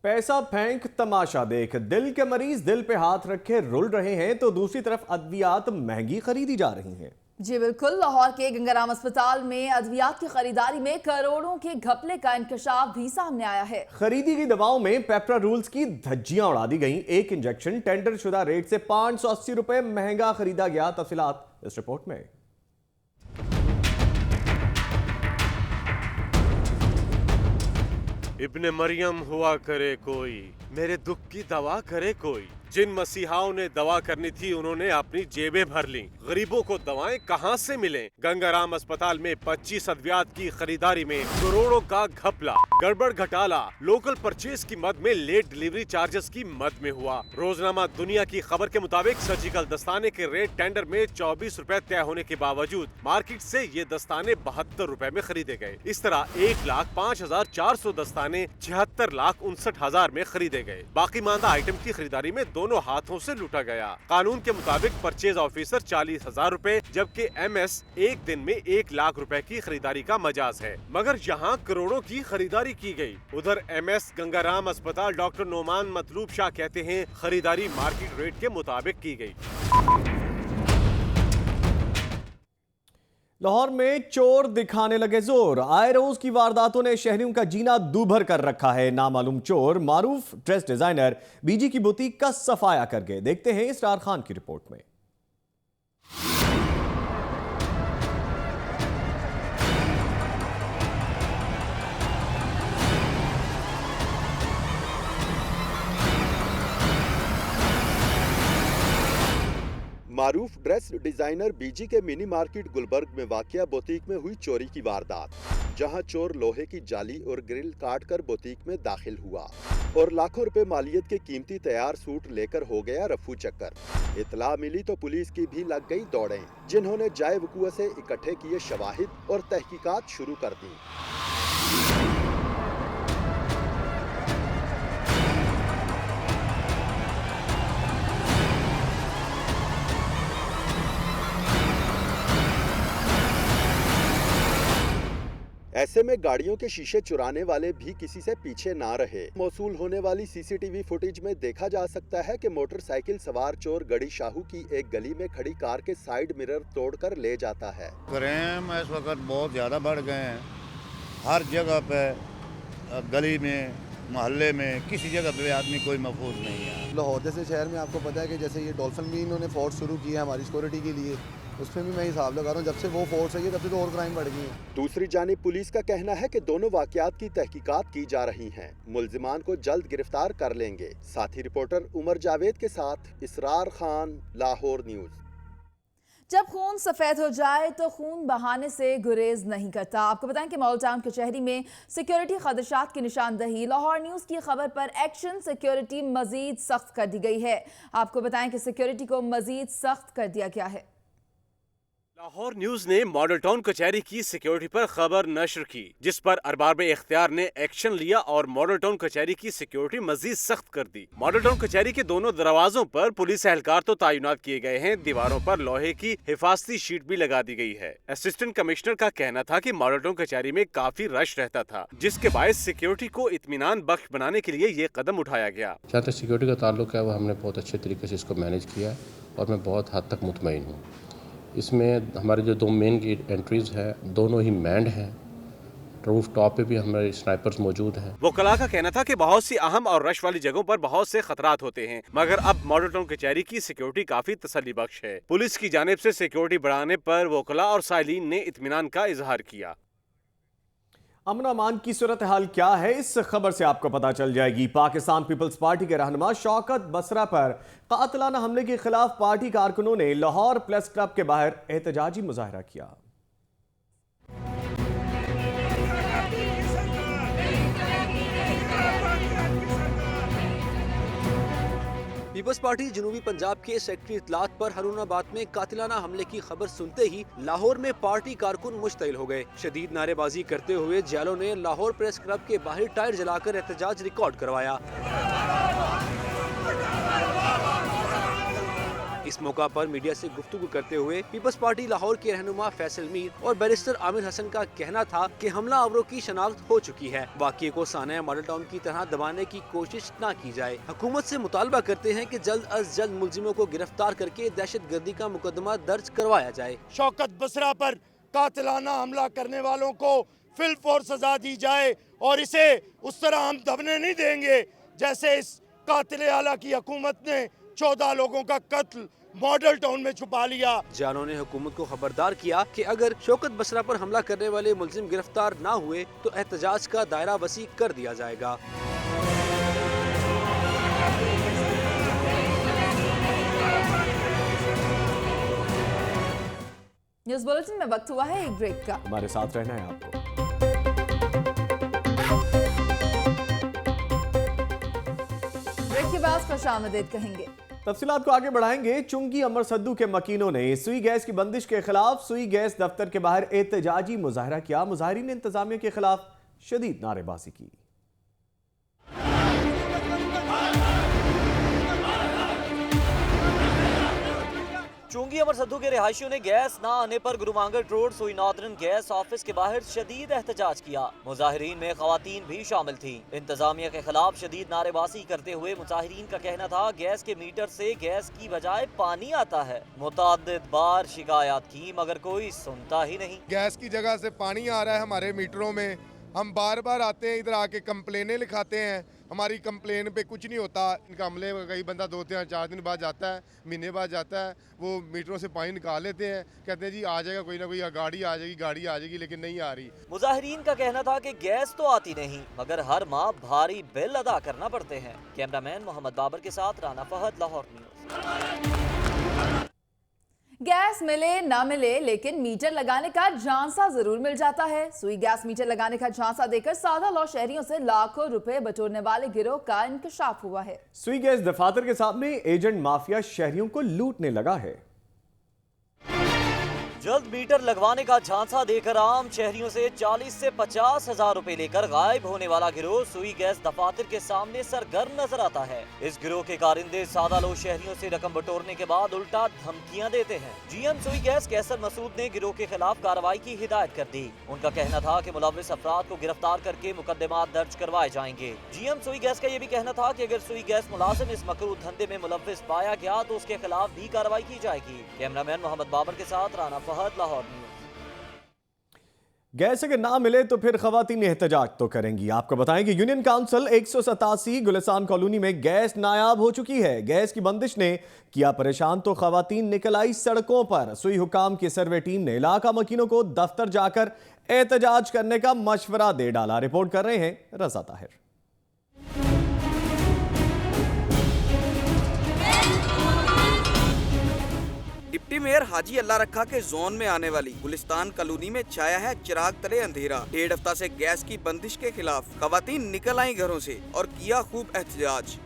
पैसा फेंक तमाशा देख दिल के मरीज दिल पे हाथ रखे रुल रहे हैं, तो दूसरी तरफ अद्वियात महंगी खरीदी जा रही हैं। जी बिल्कुल, लाहौर के गंगाराम अस्पताल में अद्वियात की खरीदारी में करोड़ों के घपले का इंकशाफ भी सामने आया है। खरीदी की दवाओं में पेप्रा रूल्स की धज्जियां उड़ा दी गई। एक इंजेक्शन टेंडर शुदा रेट से 580 रुपए महंगा खरीदा गया। तफसीलात इस रिपोर्ट में। इब्ने मरियम हुआ करे कोई, मेरे दुख की दवा करे कोई। जिन मसीहाओं ने दवा करनी थी उन्होंने अपनी जेबें भर ली। गरीबों को दवाएं कहां से मिलें? गंगाराम अस्पताल में 25 अद्वियात की खरीदारी में करोड़ों का घपला, गड़बड़ घटाला। लोकल परचेज की मद में लेट डिलीवरी चार्जेस की मद में हुआ। रोजनामा दुनिया की खबर के मुताबिक सर्जिकल दस्ताने के रेट टेंडर में 24 रुपए तय होने के बावजूद मार्केट से ये दस्ताने 72 रुपए में खरीदे गए। इस तरह 1,05,400 दस्ताने 76,59,000 में खरीदे गए। बाकी मानदा आइटम की खरीदारी में दोनों हाथों से लूटा गया। कानून के मुताबिक परचेज ऑफिसर 40,000 रुपए, जबकि एमएस एक दिन में 1 लाख रुपए की खरीदारी का मजाज है। मगर यहाँ करोड़ों की खरीदारी की गई। उधर एमएस गंगाराम अस्पताल डॉक्टर नोमान मतलूब शाह कहते हैं खरीदारी मार्केट रेट के मुताबिक की गई। लाहौर में चोर दिखाने लगे जोर। आए रोज की वारदातों ने शहरियों का जीना दूभर कर रखा है। नामालूम चोर मारूफ ड्रेस डिजाइनर बीजी की बुटीक का सफाया कर गए। देखते हैं इसरार खान की रिपोर्ट में। मारूफ ड्रेस डिजाइनर बीजी के मिनी मार्केट गुलबर्ग में वाक़िया बुटीक में हुई चोरी की वारदात, जहां चोर लोहे की जाली और ग्रिल काटकर बुटीक में दाखिल हुआ और लाखों रुपए मालियत के कीमती तैयार सूट लेकर हो गया रफू चक्कर। इतला मिली तो पुलिस की भी लग गई दौड़ें, जिन्होंने जाए वकूआ से इकट्ठे किए शवाहिद और तहकीकात शुरू कर दी। ऐसे में गाड़ियों के शीशे चुराने वाले भी किसी से पीछे ना रहे। मौसूल होने वाली सीसीटीवी फुटेज में देखा जा सकता है कि मोटरसाइकिल सवार चोर गड़ी शाहू की एक गली में खड़ी कार के साइड मिरर तोड़कर ले जाता है। क्राइम इस वक्त बहुत ज़्यादा बढ़ गए हैं। हर जगह पे, गली में, मोहल्ले में, किसी जगह पे आदमी कोई महफूज नहीं है। लाहौर जैसे शहर में आपको पता है कि जैसे ये डॉल्फिन भी इन्होंने फोर्स शुरू किया है हमारी सिक्योरिटी के लिए, उसमें भी मैं हिसाब लगा रहा हूँ जब से वो फोर्स है तब से तो और क्राइम बढ़ गई है। दूसरी जानिब पुलिस का कहना है कि दोनों वाकयात की तहकीकात की जा रही हैं। मुल्जिमान को जल्द गिरफ्तार कर लेंगे। साथी रिपोर्टर उमर जावेद के साथ इसरार खान, लाहौर न्यूज़। जब खून सफ़ेद हो जाए तो खून बहाने से गुरेज नहीं करता। आपको बताएं कि मॉल टाउन कचहरी में सिक्योरिटी खदशात की निशानदही। लाहौर न्यूज़ की खबर पर एक्शन, सिक्योरिटी मजीद सख्त कर दी गई है। आपको बताएं कि सिक्योरिटी को मजीद सख्त कर दिया गया है। लाहौर न्यूज ने मॉडल टाउन कचहरी की सिक्योरिटी पर खबर नश्र की, जिस पर अरबाब इख्तियार ने एक्शन लिया और मॉडल टाउन कचहरी की सिक्योरिटी मजीद सख्त कर दी। मॉडल टाउन कचहरी के दोनों दरवाजों पर पुलिस एहलकार तो तैनात किए गए हैं, दीवारों पर लोहे की हिफाजती शीट भी लगा दी गई है। असिस्टेंट कमिश्नर का कहना था कि मॉडल टाउन कचहरी में काफी रश रहता था, जिसके बायस सिक्योरिटी को इत्मीनान बख्श बनाने के लिए ये कदम उठाया गया। जहाँ तक सिक्योरिटी का ताल्लुक है वो हमने बहुत अच्छे तरीके से इसको मैनेज किया है और मैं बहुत हद तक मुतमईन हूँ। इसमें हमारे जो दो मेन गेट एंट्रीज हैं दोनों ही मैंड हैं। रूफ टॉप पे भी हमारे स्नाइपर्स मौजूद हैं। वकला का कहना था कि बहुत सी अहम और रश वाली जगहों पर बहुत से खतरात होते हैं, मगर अब मॉडल टाउन कचहरी की सिक्योरिटी काफी तसल्ली बख्श है। पुलिस की जानिब से सिक्योरिटी बढ़ाने पर वकला और साइलिन ने इत्मीनान का इजहार किया। अमन अमान की सूरत हाल क्या है, इस खबर से आपको पता चल जाएगी। पाकिस्तान पीपल्स पार्टी के रहनुमा शौकत बसरा पर कातिलाना हमले के खिलाफ पार्टी कारकुनों ने लाहौर प्रेस क्लब के बाहर एहतजाजी मुजाहरा किया। पीपल्स पार्टी जनूबी पंजाब के सेक्रेटरी इतलात पर हरूनाबाद में कातिलाना हमले की खबर सुनते ही लाहौर में पार्टी कारकुन मुश्तइल हो गए। शदीद नारेबाजी करते हुए जैलों ने लाहौर प्रेस क्लब के बाहर टायर जलाकर एहतजाज रिकॉर्ड करवाया। इस मौका पर मीडिया से गुफ्तगू करते हुए पीपल्स पार्टी लाहौर के रहनुमा फैसल मीर और बैरिस्टर आमिर हसन का कहना था कि हमला आवरों की शनाख्त हो चुकी है। वाक़ये को साना मॉडल टाउन की तरह दबाने की कोशिश न की जाए। हुकूमत से मुतालबा करते हैं कि जल्द अज जल्द मुलजिमों को गिरफ्तार करके दहशत गर्दी का मुकदमा दर्ज करवाया जाए। शौकत बसरा पर कातिलाना हमला करने वालों को फिल फौर सजा दी जाए और इसे उस तरह हम दबने नहीं देंगे जैसे इस कातिल आला की हुकूमत ने 14 लोगों का कत्ल मॉडल टाउन में छुपा लिया। जानों ने हुकूमत को खबरदार किया कि अगर शौकत बसरा पर हमला करने वाले मुलजिम गिरफ्तार न हुए तो एहतजाज का दायरा वसी कर दिया जाएगा। न्यूज़ बुलेटिन में वक्त हुआ है एक ब्रेक का। हमारे साथ रहना है आपको। ब्रेक के बाद खुशामदीद कहेंगे। तफसीलात को आगे बढ़ाएंगे। चुंगी अमर सद्दू के मकीनों ने सुई गैस की बंदिश के खिलाफ सुई गैस दफ्तर के बाहर एहतजाजी मुजाहरा किया। मुजाहिरीन ने इंतजामिया के खिलाफ शदीद नारेबाजी की। चुंगी अमर सद्दू के रिहायशियों ने गैस न आने पर गुरुमांगट रोड सुई नॉर्दर्न गैस ऑफिस के बाहर शदीद एहतजाज किया। मुजाहिरीन में खवातीन भी शामिल थी। इंतजामिया के खिलाफ शदीद नारेबाजी करते हुए मुजाहिरीन का कहना था गैस के मीटर से गैस की बजाय पानी आता है। मुतअद्दिद बार शिकायत की मगर कोई सुनता ही नहीं। गैस की जगह से पानी आ रहा है हमारे मीटरों में। हम बार बार आते हैं इधर आके कंप्लेनें लिखाते हैं, हमारी कंप्लेन पे कुछ नहीं होता। इनका हमले कई बंदा 2-4 दिन बाद जाता है, महीने बाद जाता है, वो मीटरों से पानी निकाल लेते हैं, कहते हैं जी आ जाएगा कोई ना कोई गाड़ी आ जाएगी लेकिन नहीं आ रही। मुजाहिरीन का कहना था कि गैस तो आती नहीं मगर हर माह भारी बिल अदा करना पड़ते हैं। कैमरामैन मोहम्मद बाबर के साथ राना फहद, लाहौर न्यूज़। गैस मिले ना मिले लेकिन मीटर लगाने का झांसा जरूर मिल जाता है। सुई गैस मीटर लगाने का झांसा देकर सादा लौ शहरियों से लाखों रुपए बटोरने वाले गिरोह का इंकशाफ हुआ है। सुई गैस दफातर के सामने एजेंट माफिया शहरियों को लूटने लगा है। जल्द मीटर लगवाने का झांसा देकर आम शहरियों से 40 से 50 हजार रुपए लेकर गायब होने वाला गिरोह सुई गैस दफातर के सामने सरगर्म नजर आता है। इस गिरोह के कारिंदे सादा लोग शहरियों से रकम बटोरने के बाद उल्टा धमकियां देते हैं। जीएम सुई गैस कैसर मसूद ने गिरोह के खिलाफ कार्रवाई की हिदायत कर दी। उनका कहना था कि मुलविस अफराद को गिरफ्तार करके मुकदमात दर्ज करवाए जाएंगे। जीएम सुई गैस का ये भी कहना था कि अगर सुई गैस मुलाजिम इस मकरूह धंधे में मुलविस पाया गया तो उसके खिलाफ भी कार्रवाई की जाएगी। कैमरामैन मोहम्मद बाबर के साथ राना फहद, लाहौर न्यूज। गैस अगर ना मिले तो फिर खवातीन एहतजाज तो करेंगी। आपको बताएं कि यूनियन काउंसिल 187 गुलिस्तान कॉलोनी में गैस नायाब हो चुकी है। गैस की बंदिश ने किया परेशान तो खवातीन निकल आई सड़कों पर। सुई हुकाम की सर्वे टीम ने इलाका मकीनों को दफ्तर जाकर एहतजाज करने का मशवरा दे डाला। रिपोर्ट कर रहे हैं रजा ताहिर। डिप्टी मेयर हाजी अल्लाह रखा के जोन में आने वाली गुलिस्तान कॉलोनी में छाया है चिराग तले अंधेरा। 1.5 हफ्ता से गैस की बंदिश के खिलाफ खवातीन निकल आई घरों से और किया खूब एहतजाज।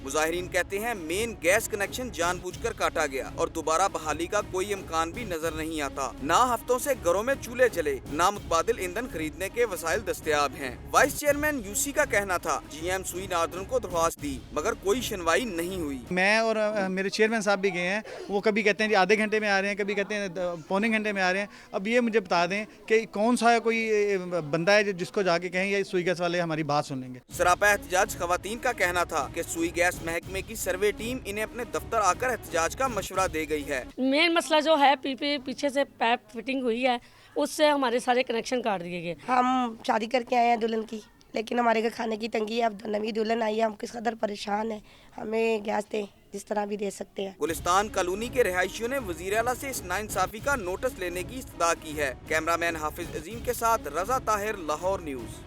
मुजाहिरीन कहते हैं मेन गैस कनेक्शन जानबूझकर काटा गया और दोबारा बहाली का कोई इम्कान भी नजर नहीं आता। ना हफ्तों से घरों में चूल्हे जले, ना मुतबादिल ईंधन खरीदने के वसाइल दस्तयाब हैं। वाइस चेयरमैन यूसी का कहना था जीएम सुई नादरन को दरख्वास्त दी मगर कोई सुनवाई नहीं हुई। मैं और मेरे चेयरमैन साहब भी गए हैं, वो कभी कहते हैं आधे घंटे में आ रहे हैं, कभी कहते हैं पौने घंटे में आ रहे हैं। अब ये मुझे बता दें कि कौन सा कोई बंदा है जिसको जाके कहें ये सुई गैस वाले हमारी बात सुन लेंगे। सरापा एहतजाज खवातीन का कहना था कि सुई गैस महकमे की सर्वे टीम इन्हें अपने दफ्तर आकर एहतजाज का मशवरा दे गई है। मेन मसला जो है पीछे से पाइप फिटिंग हुई है उससे हमारे सारे कनेक्शन काट दिए गए। हम शादी करके आए हैं दुल्हन की, लेकिन हमारे घर खाने की तंगी है। अब नवी दुल्हन आई है, हम किस कदर परेशान है। हमें गैस दे जिस तरह भी दे सकते हैं। गुलिस्तान कॉलोनी के रिहायशियों ने वजीर आला से इस नाइंसाफी का नोटिस लेने की इस्तदा की है। कैमरामैन हाफिज अजीम के साथ रजा ताहिर, लाहौर न्यूज।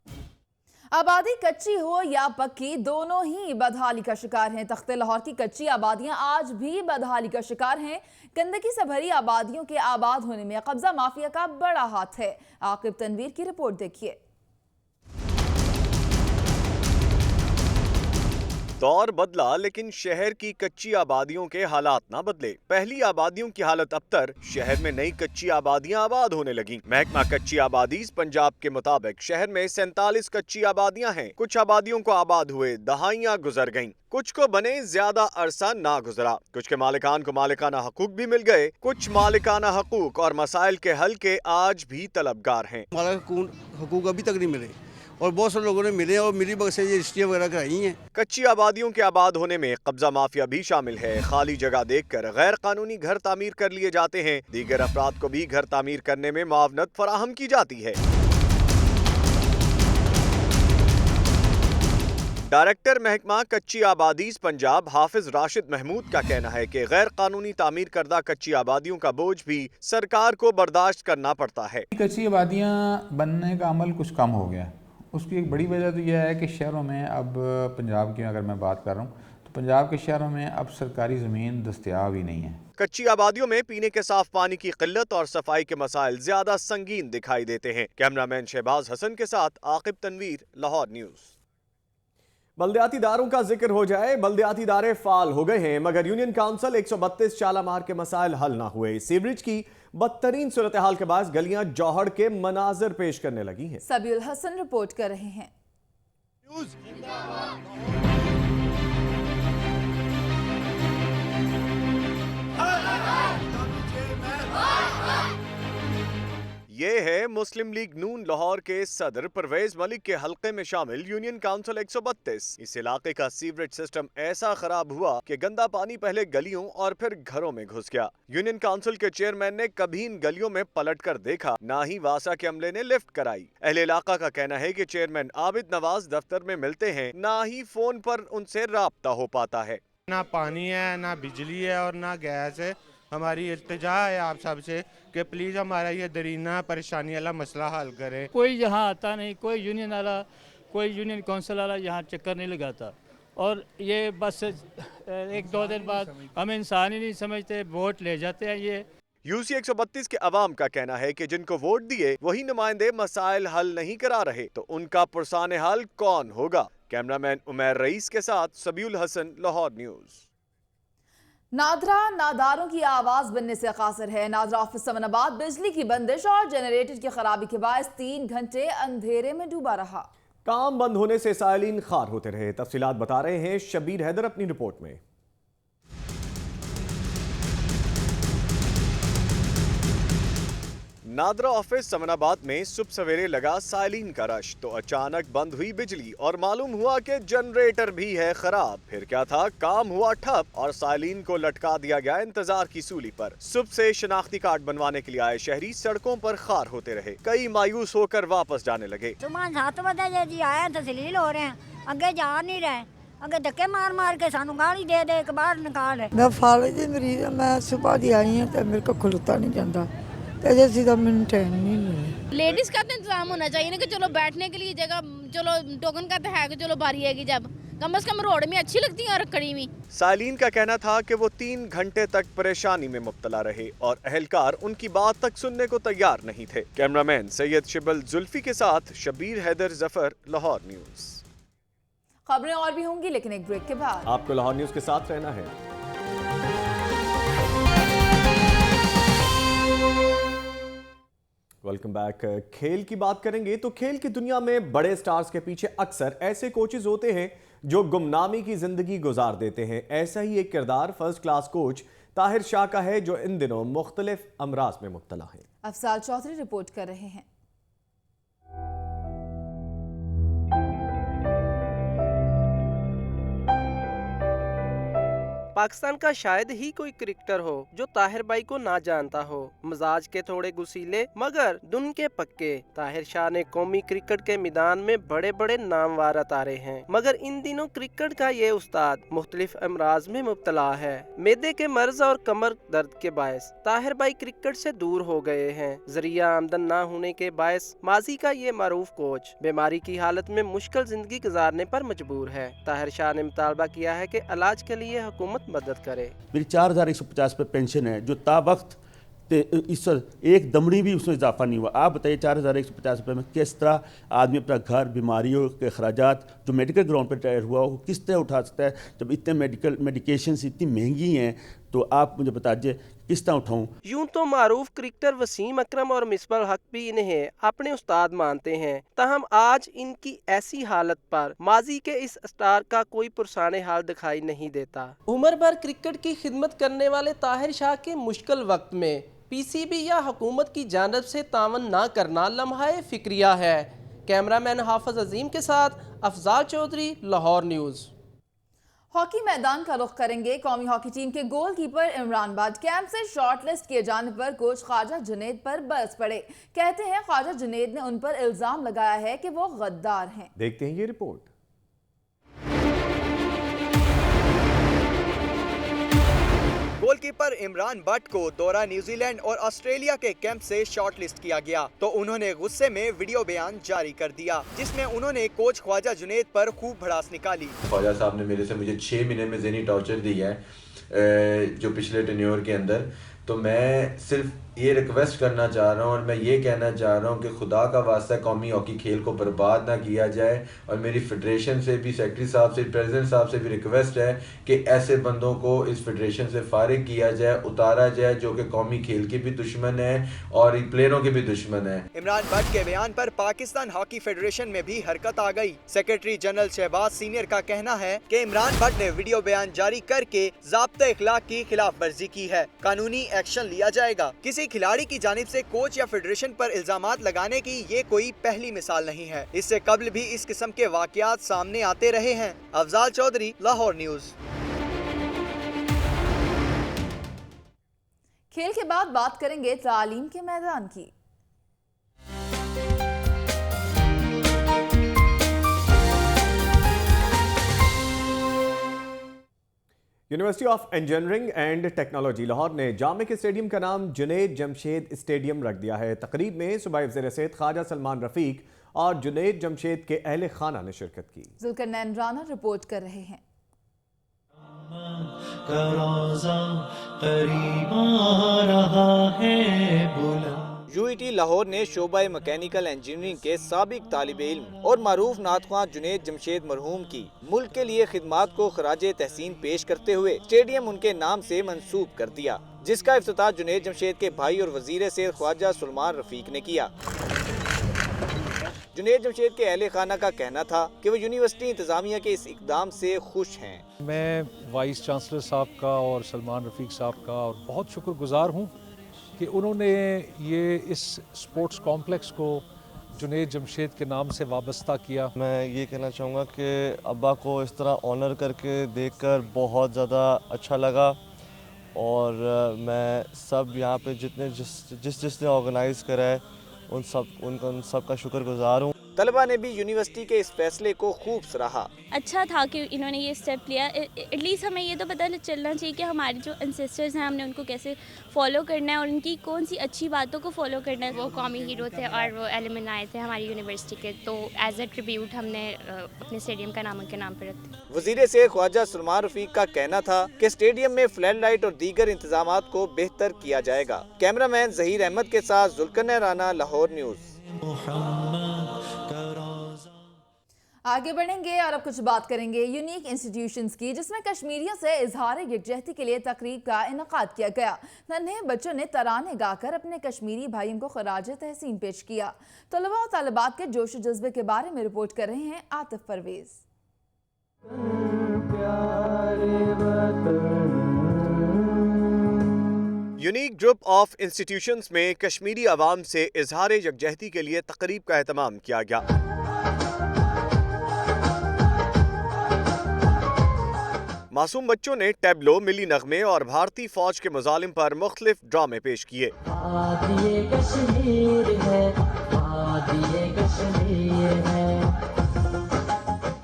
आबादी कच्ची हो या पक्की दोनों ही बदहाली का शिकार हैं। तख्ते लाहौर की कच्ची आबादियां आज भी बदहाली का शिकार हैं। गंदगी से भरी आबादियों के आबाद होने में कब्जा माफिया का बड़ा हाथ है। आकिब तनवीर की रिपोर्ट देखिए। दौर बदला लेकिन शहर की कच्ची आबादियों के हालात ना बदले। पहली आबादियों की हालत अबतर, शहर में नई कच्ची आबादियां आबाद होने लगी। महकमा कच्ची आबादी पंजाब के मुताबिक शहर में 47 कच्ची आबादियां हैं। कुछ आबादियों को आबाद हुए दहाइयां गुजर गईं, कुछ को बने ज्यादा अरसा ना गुजरा। कुछ के मालिकान को मालिकाना हकूक भी मिल गए। कुछ मालिकाना हकूक और मसाइल के हल के आज भी तलबगार हैं। हकूक अभी तक नहीं मिले और बहुत से लोगों ने मिले और मिली बगैर से ये रजिस्ट्रियाँ वगैरह कराई हैं। कच्ची आबादियों के आबाद होने में कब्जा माफिया भी शामिल है। खाली जगह देखकर गैर कानूनी घर तामीर कर लिए जाते हैं। दीगर अफराद को भी घर तामीर करने में मुआवनत फराहम की जाती है। डायरेक्टर महकमा कच्ची आबादी पंजाब हाफिज राशिद महमूद का कहना है कि गैर कानूनी तामीर करदा कच्ची आबादियों का बोझ भी सरकार को बर्दाश्त करना पड़ता है। कच्ची आबादियाँ बनने का अमल कुछ कम हो गया। उसकी एक बड़ी वजह तो यह है कि शहरों में अब पंजाब की अगर मैं बात कर रहा हूँ तो पंजाब के शहरों में अब सरकारी ज़मीन दस्तयाब ही नहीं है। कच्ची आबादियों में पीने के साफ पानी की किल्लत और सफाई के मसाइल ज्यादा संगीन दिखाई देते हैं। कैमरामैन शहबाज हसन के साथ आकिब तनवीर, लाहौर न्यूज। बल्दियाती इदारों का जिक्र हो जाए, बल्दियाती इदारे फाल हो गए हैं मगर यूनियन काउंसिल 132 चालामार के मसाइल हल ना हुए। सीवरेज की बदतरीन सूरत हाल के बाद गलियां जौहड़ के मनाजर पेश करने लगी हैं। सबीउल हसन रिपोर्ट कर रहे हैं। ये है मुस्लिम लीग नून लाहौर के सदर परवेज मलिक के हल्के में शामिल यूनियन काउंसिल 132। इस इलाके का सीवरेज सिस्टम ऐसा खराब हुआ कि गंदा पानी पहले गलियों और फिर घरों में घुस गया। यूनियन काउंसिल के चेयरमैन ने कभी इन गलियों में पलट कर देखा, ना ही वासा के अमले ने लिफ्ट कराई। अहले इलाका का कहना है कि चेयरमैन आबिद नवाज दफ्तर में मिलते हैं, ना ही फोन पर उनसे राब्ता हो पाता है। ना पानी है, ना बिजली है और ना गैस है। हमारी इल्तिजा है आप सबसे कि प्लीज़ हमारा ये दरीना परेशानी वाला मसला हल करें। कोई यहाँ आता नहीं, कोई यूनियन वाला, कोई यूनियन काउंसिल वाला यहाँ चक्कर नहीं लगाता। और ये बस 1-2 दिन बाद हम इंसान ही नहीं समझते, वोट ले जाते हैं ये। यूसी 132 के अवाम का कहना है कि जिनको वोट दिए वही नुमाइंदे मसाइल हल नहीं करा रहे, तो उनका पुरसाने हाल कौन होगा। कैमरामैन उमैर रईस के साथ सबीउल हसन, लाहौर न्यूज़। नादरा नादारों की आवाज बनने से कासिर है। नादरा ऑफिस समनाबाद बिजली की बंदिश और जनरेटर की खराबी के बायस 3 घंटे अंधेरे में डूबा रहा। काम बंद होने से साइलिन खार होते रहे। तफसीलात बता रहे हैं शबीर हैदर अपनी रिपोर्ट में। नादरा ऑफिस समनाबाद में सुबह सवेरे लगा साइलिन का रश, तो अचानक बंद हुई बिजली और मालूम हुआ कि जनरेटर भी है खराब। फिर क्या था, काम हुआ ठप और साइलिन को लटका दिया गया इंतजार की सूली पर। सुबह से शनाख्ती कार्ड बनवाने के लिए आए शहरी सड़कों पर खार होते रहे। कई मायूस होकर वापस जाने लगे। सुबह 7 बजे जी आया तस्लील हो रहे हैं, अगे जा नहीं रहे, अगे धक्के मार मार के सानू गाली दे दे के बाहर निकाल। मैं फाले दी मरीज, मैं सुबह दी आई हूं ते मेरे को खलोता नहीं जाता, लेडीज का तो इंतजाम होना चाहिए ना कि चलो बैठने के लिए जगह, चलो टोकन का तो है कि चलो बारी आएगी जब, कम से कम रोड में अच्छी लगती है और खड़ी हुई। साइलिन का कहना था कि वो 3 घंटे तक परेशानी में मुब्तला रहे और अहलकार उनकी बात तक सुनने को तैयार नहीं थे। कैमरामैन सैयद शिबल जुल्फी के साथ शबीर हैदर, जफर, लाहौर न्यूज़। खबरें और भी होंगी लेकिन एक ब्रेक के बाद। आपको लाहौर न्यूज़ के साथ रहना है। Welcome back. खेल की बात करेंगे तो खेल की दुनिया में बड़े स्टार्स के पीछे अक्सर ऐसे कोचेज होते हैं जो गुमनामी की जिंदगी गुजार देते हैं। ऐसा ही एक किरदार first class coach Tahir Shah का है जो इन दिनों मुख्तलिफ अमराज में मुब्तला है। अफजाल चौधरी रिपोर्ट कर रहे हैं। पाकिस्तान का शायद ही कोई क्रिकेटर हो जो ताहिर भाई को ना जानता हो। मिजाज के थोड़े गुसीले मगर दुन के पक्के ताहिर शाह ने कौमी क्रिकेट के मैदान में बड़े बड़े नामवर उतारे हैं, मगर इन दिनों क्रिकेट का ये उस्ताद मुख्तलिफ अमराज में मुब्तला है। मैदे के मर्ज और कमर दर्द के बायस ताहिर भाई क्रिकेट से दूर हो गए हैं। जरिया आमदन ना होने के बायस माजी का ये मारूफ कोच बीमारी की हालत में मुश्किल जिंदगी गुजारने पर मजबूर है। ताहिर शाह ने मुतालबा किया है कि इलाज के लिए हुकूमत मदद करे। मेरी 4150 पे पेंशन है जो ता वक्त इस एक दमड़ी भी उसमें इजाफा नहीं हुआ। आप बताइए 4150 रुपये में किस तरह आदमी अपना घर, बीमारियों के खर्चात जो मेडिकल ग्राउंड पर रिटायर हुआ वो किस तरह उठा सकता है। जब इतने मेडिकेशन इतनी महंगी हैं तो आप मुझे बता दीजिए किस तरह उठाऊं। यूं तो मारूफ क्रिकेटर वसीम अकरम और मिसबाह हक भी इन्हें अपने उस्ताद मानते हैं, ताहम आज इनकी ऐसी हालत पर माजी के इस स्टार का कोई पुरसाने हाल दिखाई नहीं देता। उम्र भर क्रिकेट की खिदमत करने वाले ताहिर शाह के मुश्किल वक्त में पीसीबी या हुकूमत की जानिब से तावन ना करना लम्हाए फिक्रिया है। कैमरामैन हाफिज अजीम के साथ अफजाल चौधरी, लाहौर न्यूज़। हॉकी मैदान का रुख करेंगे। कौमी हॉकी टीम के गोलकीपर इमरान बट कैंप से शॉर्टलिस्ट किए जाने पर कोच ख्वाजा जुनैद पर बरस पड़े। कहते हैं ख्वाजा जुनैद ने उन पर इल्जाम लगाया है कि वो गद्दार हैं। देखते हैं ये रिपोर्ट। गोलकीपर इमरान बट को दौरा न्यूजीलैंड और ऑस्ट्रेलिया के कैंप से शॉर्टलिस्ट किया गया तो उन्होंने गुस्से में वीडियो बयान जारी कर दिया जिसमें उन्होंने कोच ख्वाजा जुनैद पर खूब भड़ास निकाली। ख्वाजा साहब ने मेरे से मुझे 6 महीने में ज़हनी टॉर्चर दिया है जो पिछले टेन्योर के अंदर। तो मैं सिर्फ ये रिक्वेस्ट करना चाह रहा हूँ और मैं ये कहना चाह रहा हूँ कि खुदा का वास्ता कौमी हॉकी खेल को बर्बाद ना किया जाए। और मेरी फेडरेशन से भी, सेक्रेटरी साहब से, प्रेसिडेंट साहब से भी रिक्वेस्ट है कि ऐसे बंदों को इस फेडरेशन से फारिग किया जाए, उतारा जाए, जो कि कौमी खेल के भी दुश्मन है और प्लेयरों के भी दुश्मन है। इमरान बट के बयान पर पाकिस्तान हॉकी फेडरेशन में भी हरकत आ गई। सेक्रेटरी जनरल शहबाज सीनियर का कहना है कि इमरान बट ने वीडियो बयान जारी करके ज़ाब्ता इखलाक की खिलाफ वर्जी की है, कानूनी एक्शन लिया जाएगा। किसी खिलाड़ी की जानिब से कोच या फेडरेशन पर इल्जामात लगाने की ये कोई पहली मिसाल नहीं है। इससे कबल भी इस किस्म के वाकयात सामने आते रहे हैं। अफजाल चौधरी, लाहौर न्यूज़। खेल के बाद बात करेंगे तालीम के मैदान की। University of engineering and technology Lahore ने जामे के स्टेडियम का नाम जुनैद जमशेद स्टेडियम रख दिया है। तकरीब में सूबाई वज़ीर सेहत ख्वाजा सलमान रफीक और जुनैद जमशेद के अहले खाना ने शिरकत की। जुल्करनैन राना रिपोर्ट कर रहे हैं। यूईटी लाहौर ने शोबा मैकेनिकल इंजीनियरिंग के साबिक तालिब इल्म और मारूफ नातख्वां जुनैद जमशेद मरहूम की मुल्क के लिए खिदमात को खराजे तहसीन पेश करते हुए स्टेडियम उनके नाम से मंसूब कर दिया, जिसका इफ्तिताह जुनैद जमशेद के भाई और वजीर सेर ख्वाजा सुलेमान रफीक ने किया। जुनैद जमशेद के अहले खाना का कहना था कि वो यूनिवर्सिटी इंतजामिया के इस इकदाम से खुश हैं। मैं वाइस चांसलर साहब का और सलमान रफीक साहब का और बहुत शुक्रगुजार हूँ कि उन्होंने ये इस स्पोर्ट्स कॉम्प्लेक्स को जुनैद जमशेद के नाम से वाबस्ता किया। मैं ये कहना चाहूँगा कि अब्बा को इस तरह ऑनर करके देखकर बहुत ज़्यादा अच्छा लगा और मैं सब यहाँ पे जितने जिसने ऑर्गेनाइज़ करा है उन सब का शुक्रगुजार हूँ। तलबा ने भी यूनिवर्सिटी के इस फैसले को खूब सराहा। अच्छा था कि इन्होंने ये स्टेप लिया। एटलीस्ट हमें ये तो पता चलना चाहिए कि हमारे जो एंसेस्टर्स हैं हमने उनको कैसे फॉलो करना है और उनकी कौन सी अच्छी बातों को फॉलो करना है। वो कौमी हीरो थे और वो एलिमन आए थे हमारी यूनिवर्सिटी के, तो एज ए ट्रिब्यूट हमने अपने स्टेडियम का नाम उनके नाम पर रख दिया। वजीर से ख्वाजा सुलेमान रफीक का कहना था कि स्टेडियम में फ्लड लाइट और दीगर इंतजामात को बेहतर किया जाएगा। कैमरामैन जहीर अहमद के साथ जुल्करनैन राना, लाहौर न्यूज़। आगे बढ़ेंगे और अब कुछ बात करेंगे यूनिक इंस्टीट्यूशंस की, जिसमें कश्मीरियों से इजहार यकजहती के लिए तकरीब का इनकाद किया गया। नन्हे बच्चों ने तराने गाकर अपने कश्मीरी भाइयों को खराज तहसीन पेश किया। तलबा और तालिबात के जोश जज्बे के बारे में रिपोर्ट कर रहे हैं Atif Parvez. Unique group of institutions में कश्मीरी अवाम से इजहार यकजहती के लिए तकरीब का एहतमाम किया गया। मासूम बच्चों ने टैबलो, मिली नगमे और भारतीय फौज के मुजालिम पर मुख्तलिफ ड्रामे पेश किए।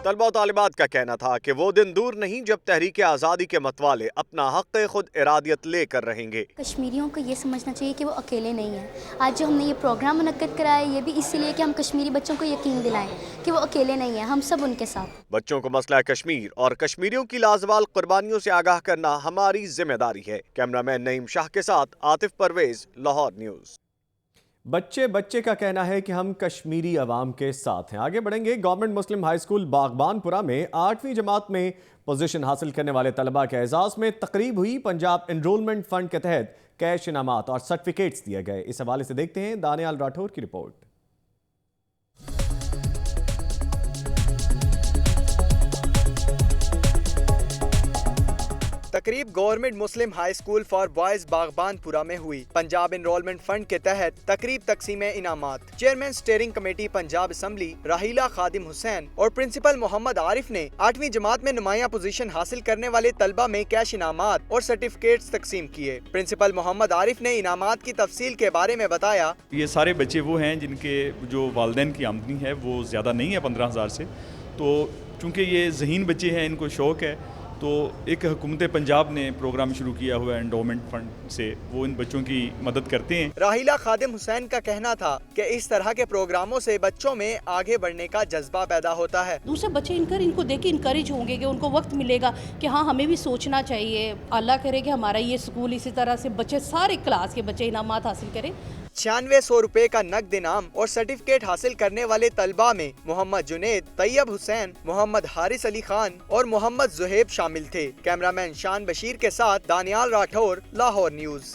तलबा और तालिबात का कहना था कि वो दिन दूर नहीं जब तहरीक आज़ादी के मतवाले अपना हक़ खुद इरादियत लेकर रहेंगे। कश्मीरियों को ये समझना चाहिए कि वो अकेले नहीं हैं। आज जो हमने ये प्रोग्राम मुनक्किद कराया ये भी इसीलिए कि हम कश्मीरी बच्चों को यकीन दिलाएं कि वो अकेले नहीं हैं, हम सब उनके साथ। बच्चों को मसला कश्मीर और कश्मीरियों की लाजवाल कुर्बानियों से आगाह करना हमारी जिम्मेदारी है। कैमरामैन नईम शाह के साथ आतिफ परवेज, लाहौर न्यूज़। बच्चे का कहना है कि हम कश्मीरी अवाम के साथ हैं। आगे बढ़ेंगे। Government Muslim high school Baghbanpura में 8वीं जमात में पोजीशन हासिल करने वाले तलबा के एजाज में तकरीब हुई। पंजाब एनरोलमेंट फंड के तहत कैश इनामात और सर्टिफिकेट्स दिए गए। इस हवाले से देखते हैं दानियाल राठौर की रिपोर्ट। तकरीब government Muslim high school for boys Baghbanpura में हुई। पंजाब एनरोलमेंट फंड के तहत तकरीब तकसीम इनामात। Chairman steering committee Punjab assembly Rahila Khadim Hussain और प्रिंसिपल मोहम्मद आरिफ ने 8वीं जमात में नुमाया पोजीशन हासिल करने वाले तलबा में कैश इनामात और सर्टिफिकेट्स तकसीम किए। प्रिंसिपल मोहम्मद आरिफ ने इनामात की तफसील के बारे में बताया। ये सारे बच्चे वो हैं जिनके जो वालिदैन की आमदनी है वो ज़्यादा नहीं है 15,000 से, तो चूँकि ये ज़हीन बच्चे हैं, इनको शौक़ है, तो एक हुकूमत पंजाब ने प्रोग्राम शुरू किया हुआ है एंडोमेंट फंड से, वो इन बच्चों की मदद करते हैं। राहिला खादिम हुसैन का कहना था कि इस तरह के प्रोग्रामों से बच्चों में आगे बढ़ने का जज्बा पैदा होता है। दूसरे बच्चे इनको देख के इनकरेज होंगे कि उनको वक्त मिलेगा कि हाँ हमें भी सोचना चाहिए। अल्लाह करे कि हमारा ये स्कूल इसी तरह से बच्चे सारे क्लास के बच्चे इनामात हासिल करें। 9600 रुपए का नकद इनाम और सर्टिफिकेट हासिल करने वाले तलबा में मोहम्मद जुनैद, तैयब हुसैन, मोहम्मद हारिस अली खान और मोहम्मद जुहेब शामिल थे। कैमरामैन शान बशीर के साथ दानियाल राठौर, लाहौर न्यूज़।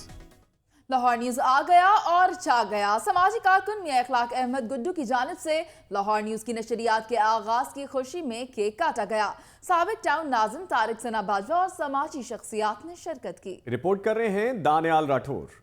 लाहौर न्यूज़ आ गया और छा गया। समाजी कारकुन मियां इखलाक अहमद गुड्डू की जानिब से लाहौर न्यूज़ की नशरियात के आगाज की खुशी में केक काटा गया। साबिक टाउन नाज़िम तारिक सना बाजवा और समाजी शख्सियात ने शिरकत की। रिपोर्ट कर रहे हैं दानियाल राठौर।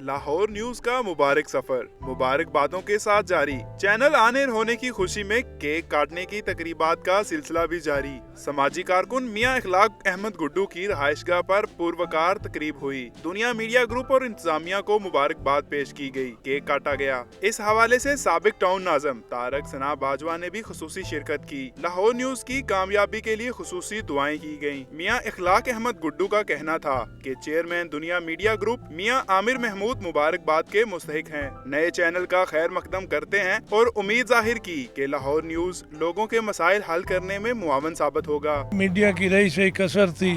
लाहौर न्यूज का मुबारक सफर मुबारकबादों के साथ जारी। चैनल आनेर होने की खुशी में केक काटने की तकरीबात का सिलसिला भी जारी। समाजी कारकुन मियां इखलाक अहमद गुड्डू की रहायशगाह पर पुरवकार तकरीब हुई। दुनिया मीडिया ग्रुप और इंतजामिया को मुबारकबाद पेश की गई, केक काटा गया। इस हवाले से साबिक टाउन नाज़िम तारक सना बाजवा ने भी खुसूसी शिरकत की। लाहौर न्यूज की कामयाबी के लिए खुसूसी दुआएं की गयी। मियां इखलाक अहमद गुड्डू का कहना था कि चेयरमैन दुनिया मीडिया ग्रुप मियां आमिर महमूद बहुत मुबारकबाद के मुस्तहिक हैं। नए चैनल का खैर मकदम करते हैं और उम्मीद जाहिर की कि लाहौर न्यूज लोगों के मसाइल हल करने में मुआवन साबित होगा। मीडिया की रही से कसर थी,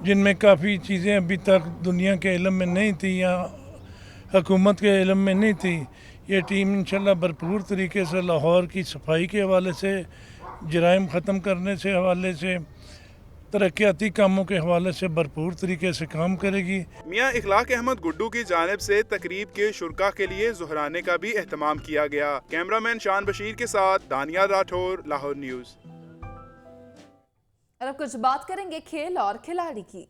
जिनमें काफ़ी चीज़ें अभी तक दुनिया के इल्म में नहीं थी या हुकूमत के इल्म में नहीं थी। ये टीम इंशाल्लाह भरपूर तरीके से लाहौर की सफाई के हवाले से, जराइम ख़त्म करने से हवाले से, तरक्याती कामों के हवाले से भरपूर तरीके से काम करेगी। मियां इखलाक अहमद गुड्डू की जानिब से तकरीब के शुरका के लिए ज़ुहराने का भी एहतमाम किया गया। कैमरामैन शान बशीर के साथ दानियाल राठौर, लाहौर न्यूज़। और अब कुछ बात करेंगे खेल और खिलाड़ी की।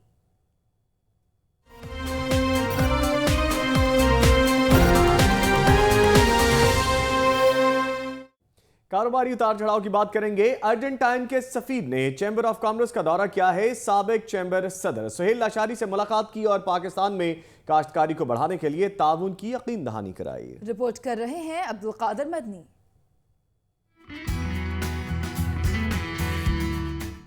कारोबारी उतार चढ़ाव की बात करेंगे। अर्जेंटाइन के सफीर ने चैम्बर ऑफ कॉमर्स का दौरा किया है। साबिक चैम्बर सदर सुहेल लाशारी से मुलाकात की और पाकिस्तान में काश्तकारी को बढ़ाने के लिए ताउन की यकीन दहानी कराई। रिपोर्ट कर रहे हैं अब्दुल कादिर मदनी।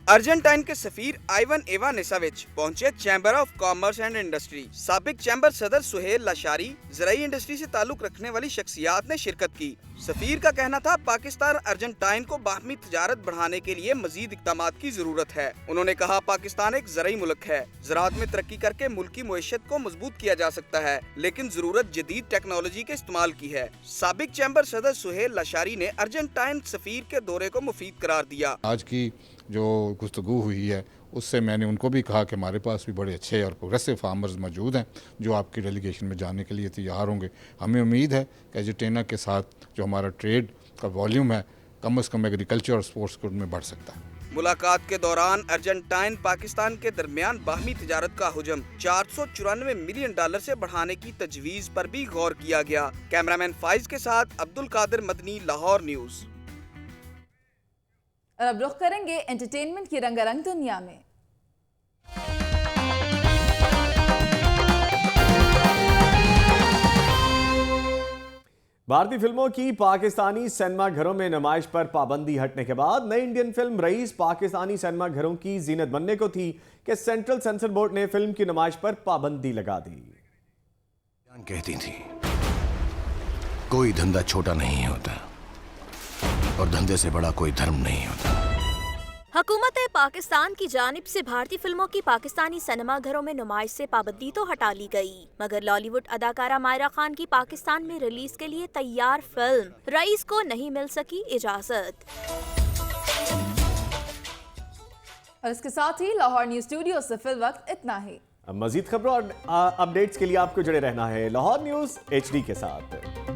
अर्जेंटाइन के सफीर आइवन इवानिसोविच पहुंचे chamber of commerce and industry. साबिक चैम्बर सदर सुहेल लाशारी, ज़राई इंडस्ट्री से ताल्लुक रखने वाली शख्सियात ने शिरकत की। सफीर का कहना था पाकिस्तान अर्जेंटाइन को बाहमी तजारत बढ़ाने के लिए मजीद इक़दामात की जरूरत है। उन्होंने कहा पाकिस्तान एक ज़राई मुल्क है, ज़राअत में तरक्की करके मुल्की मुईशत को मजबूत किया जा सकता है, लेकिन जरूरत जदीद टेक्नोलॉजी के इस्तेमाल की है। साबिक चैम्बर सदर सुहेल लाशारी ने अर्जेंटाइन सफीर के दौरे को मुफीद करार दिया। आज की जो गुफ्तगू हुई है उससे मैंने उनको भी कहा कि हमारे पास भी बड़े अच्छे और प्रोग्रेसिव फार्मर्स मौजूद हैं जो आपकी डेलीगेशन में जाने के लिए तैयार होंगे। हमें उम्मीद है कि अर्जेंटीना के साथ जो हमारा ट्रेड का वॉल्यूम है कम से कम एग्रीकल्चर और स्पोर्ट्स को उनमें बढ़ सकता है। मुलाकात के दौरान अर्जेंटाइन पाकिस्तान के दरमियान बाहमी तिजारत का हुजम $494 मिलियन से बढ़ाने की तजवीज़ पर भी गौर किया गया। कैमरामैन फाइज के साथ अब्दुल कादिर मदनी, लाहौर न्यूज़। और अब रुख करेंगे एंटरटेनमेंट की रंगारंग दुनिया में। भारतीय फिल्मों की पाकिस्तानी सिनेमा घरों में नुमाइश पर पाबंदी हटने के बाद नई Indian film rice Pakistani cinema घरों की जीनत बनने को थी कि सेंट्रल सेंसर बोर्ड ने फिल्म की नुमाइश पर पाबंदी लगा दी। कहती थी कोई धंधा छोटा नहीं होता और धंधे से बड़ा कोई धर्म नहीं होता। हुकूमत पाकिस्तान की जानिब से भारतीय फिल्मों की पाकिस्तानी सिनेमा घरों में नुमाइश से पाबंदी तो हटा ली गई, मगर लॉलीवुड अदाकारा मायरा खान की पाकिस्तान में रिलीज के लिए तैयार फिल्म रईस को नहीं मिल सकी इजाजत। और इसके साथ ही लाहौर न्यूज़ स्टूडियो से फिल वक्त इतना ही। मजीद खबरों और अपडेट्स के लिए आपको जुड़े रहना है लाहौर न्यूज़ HD के साथ।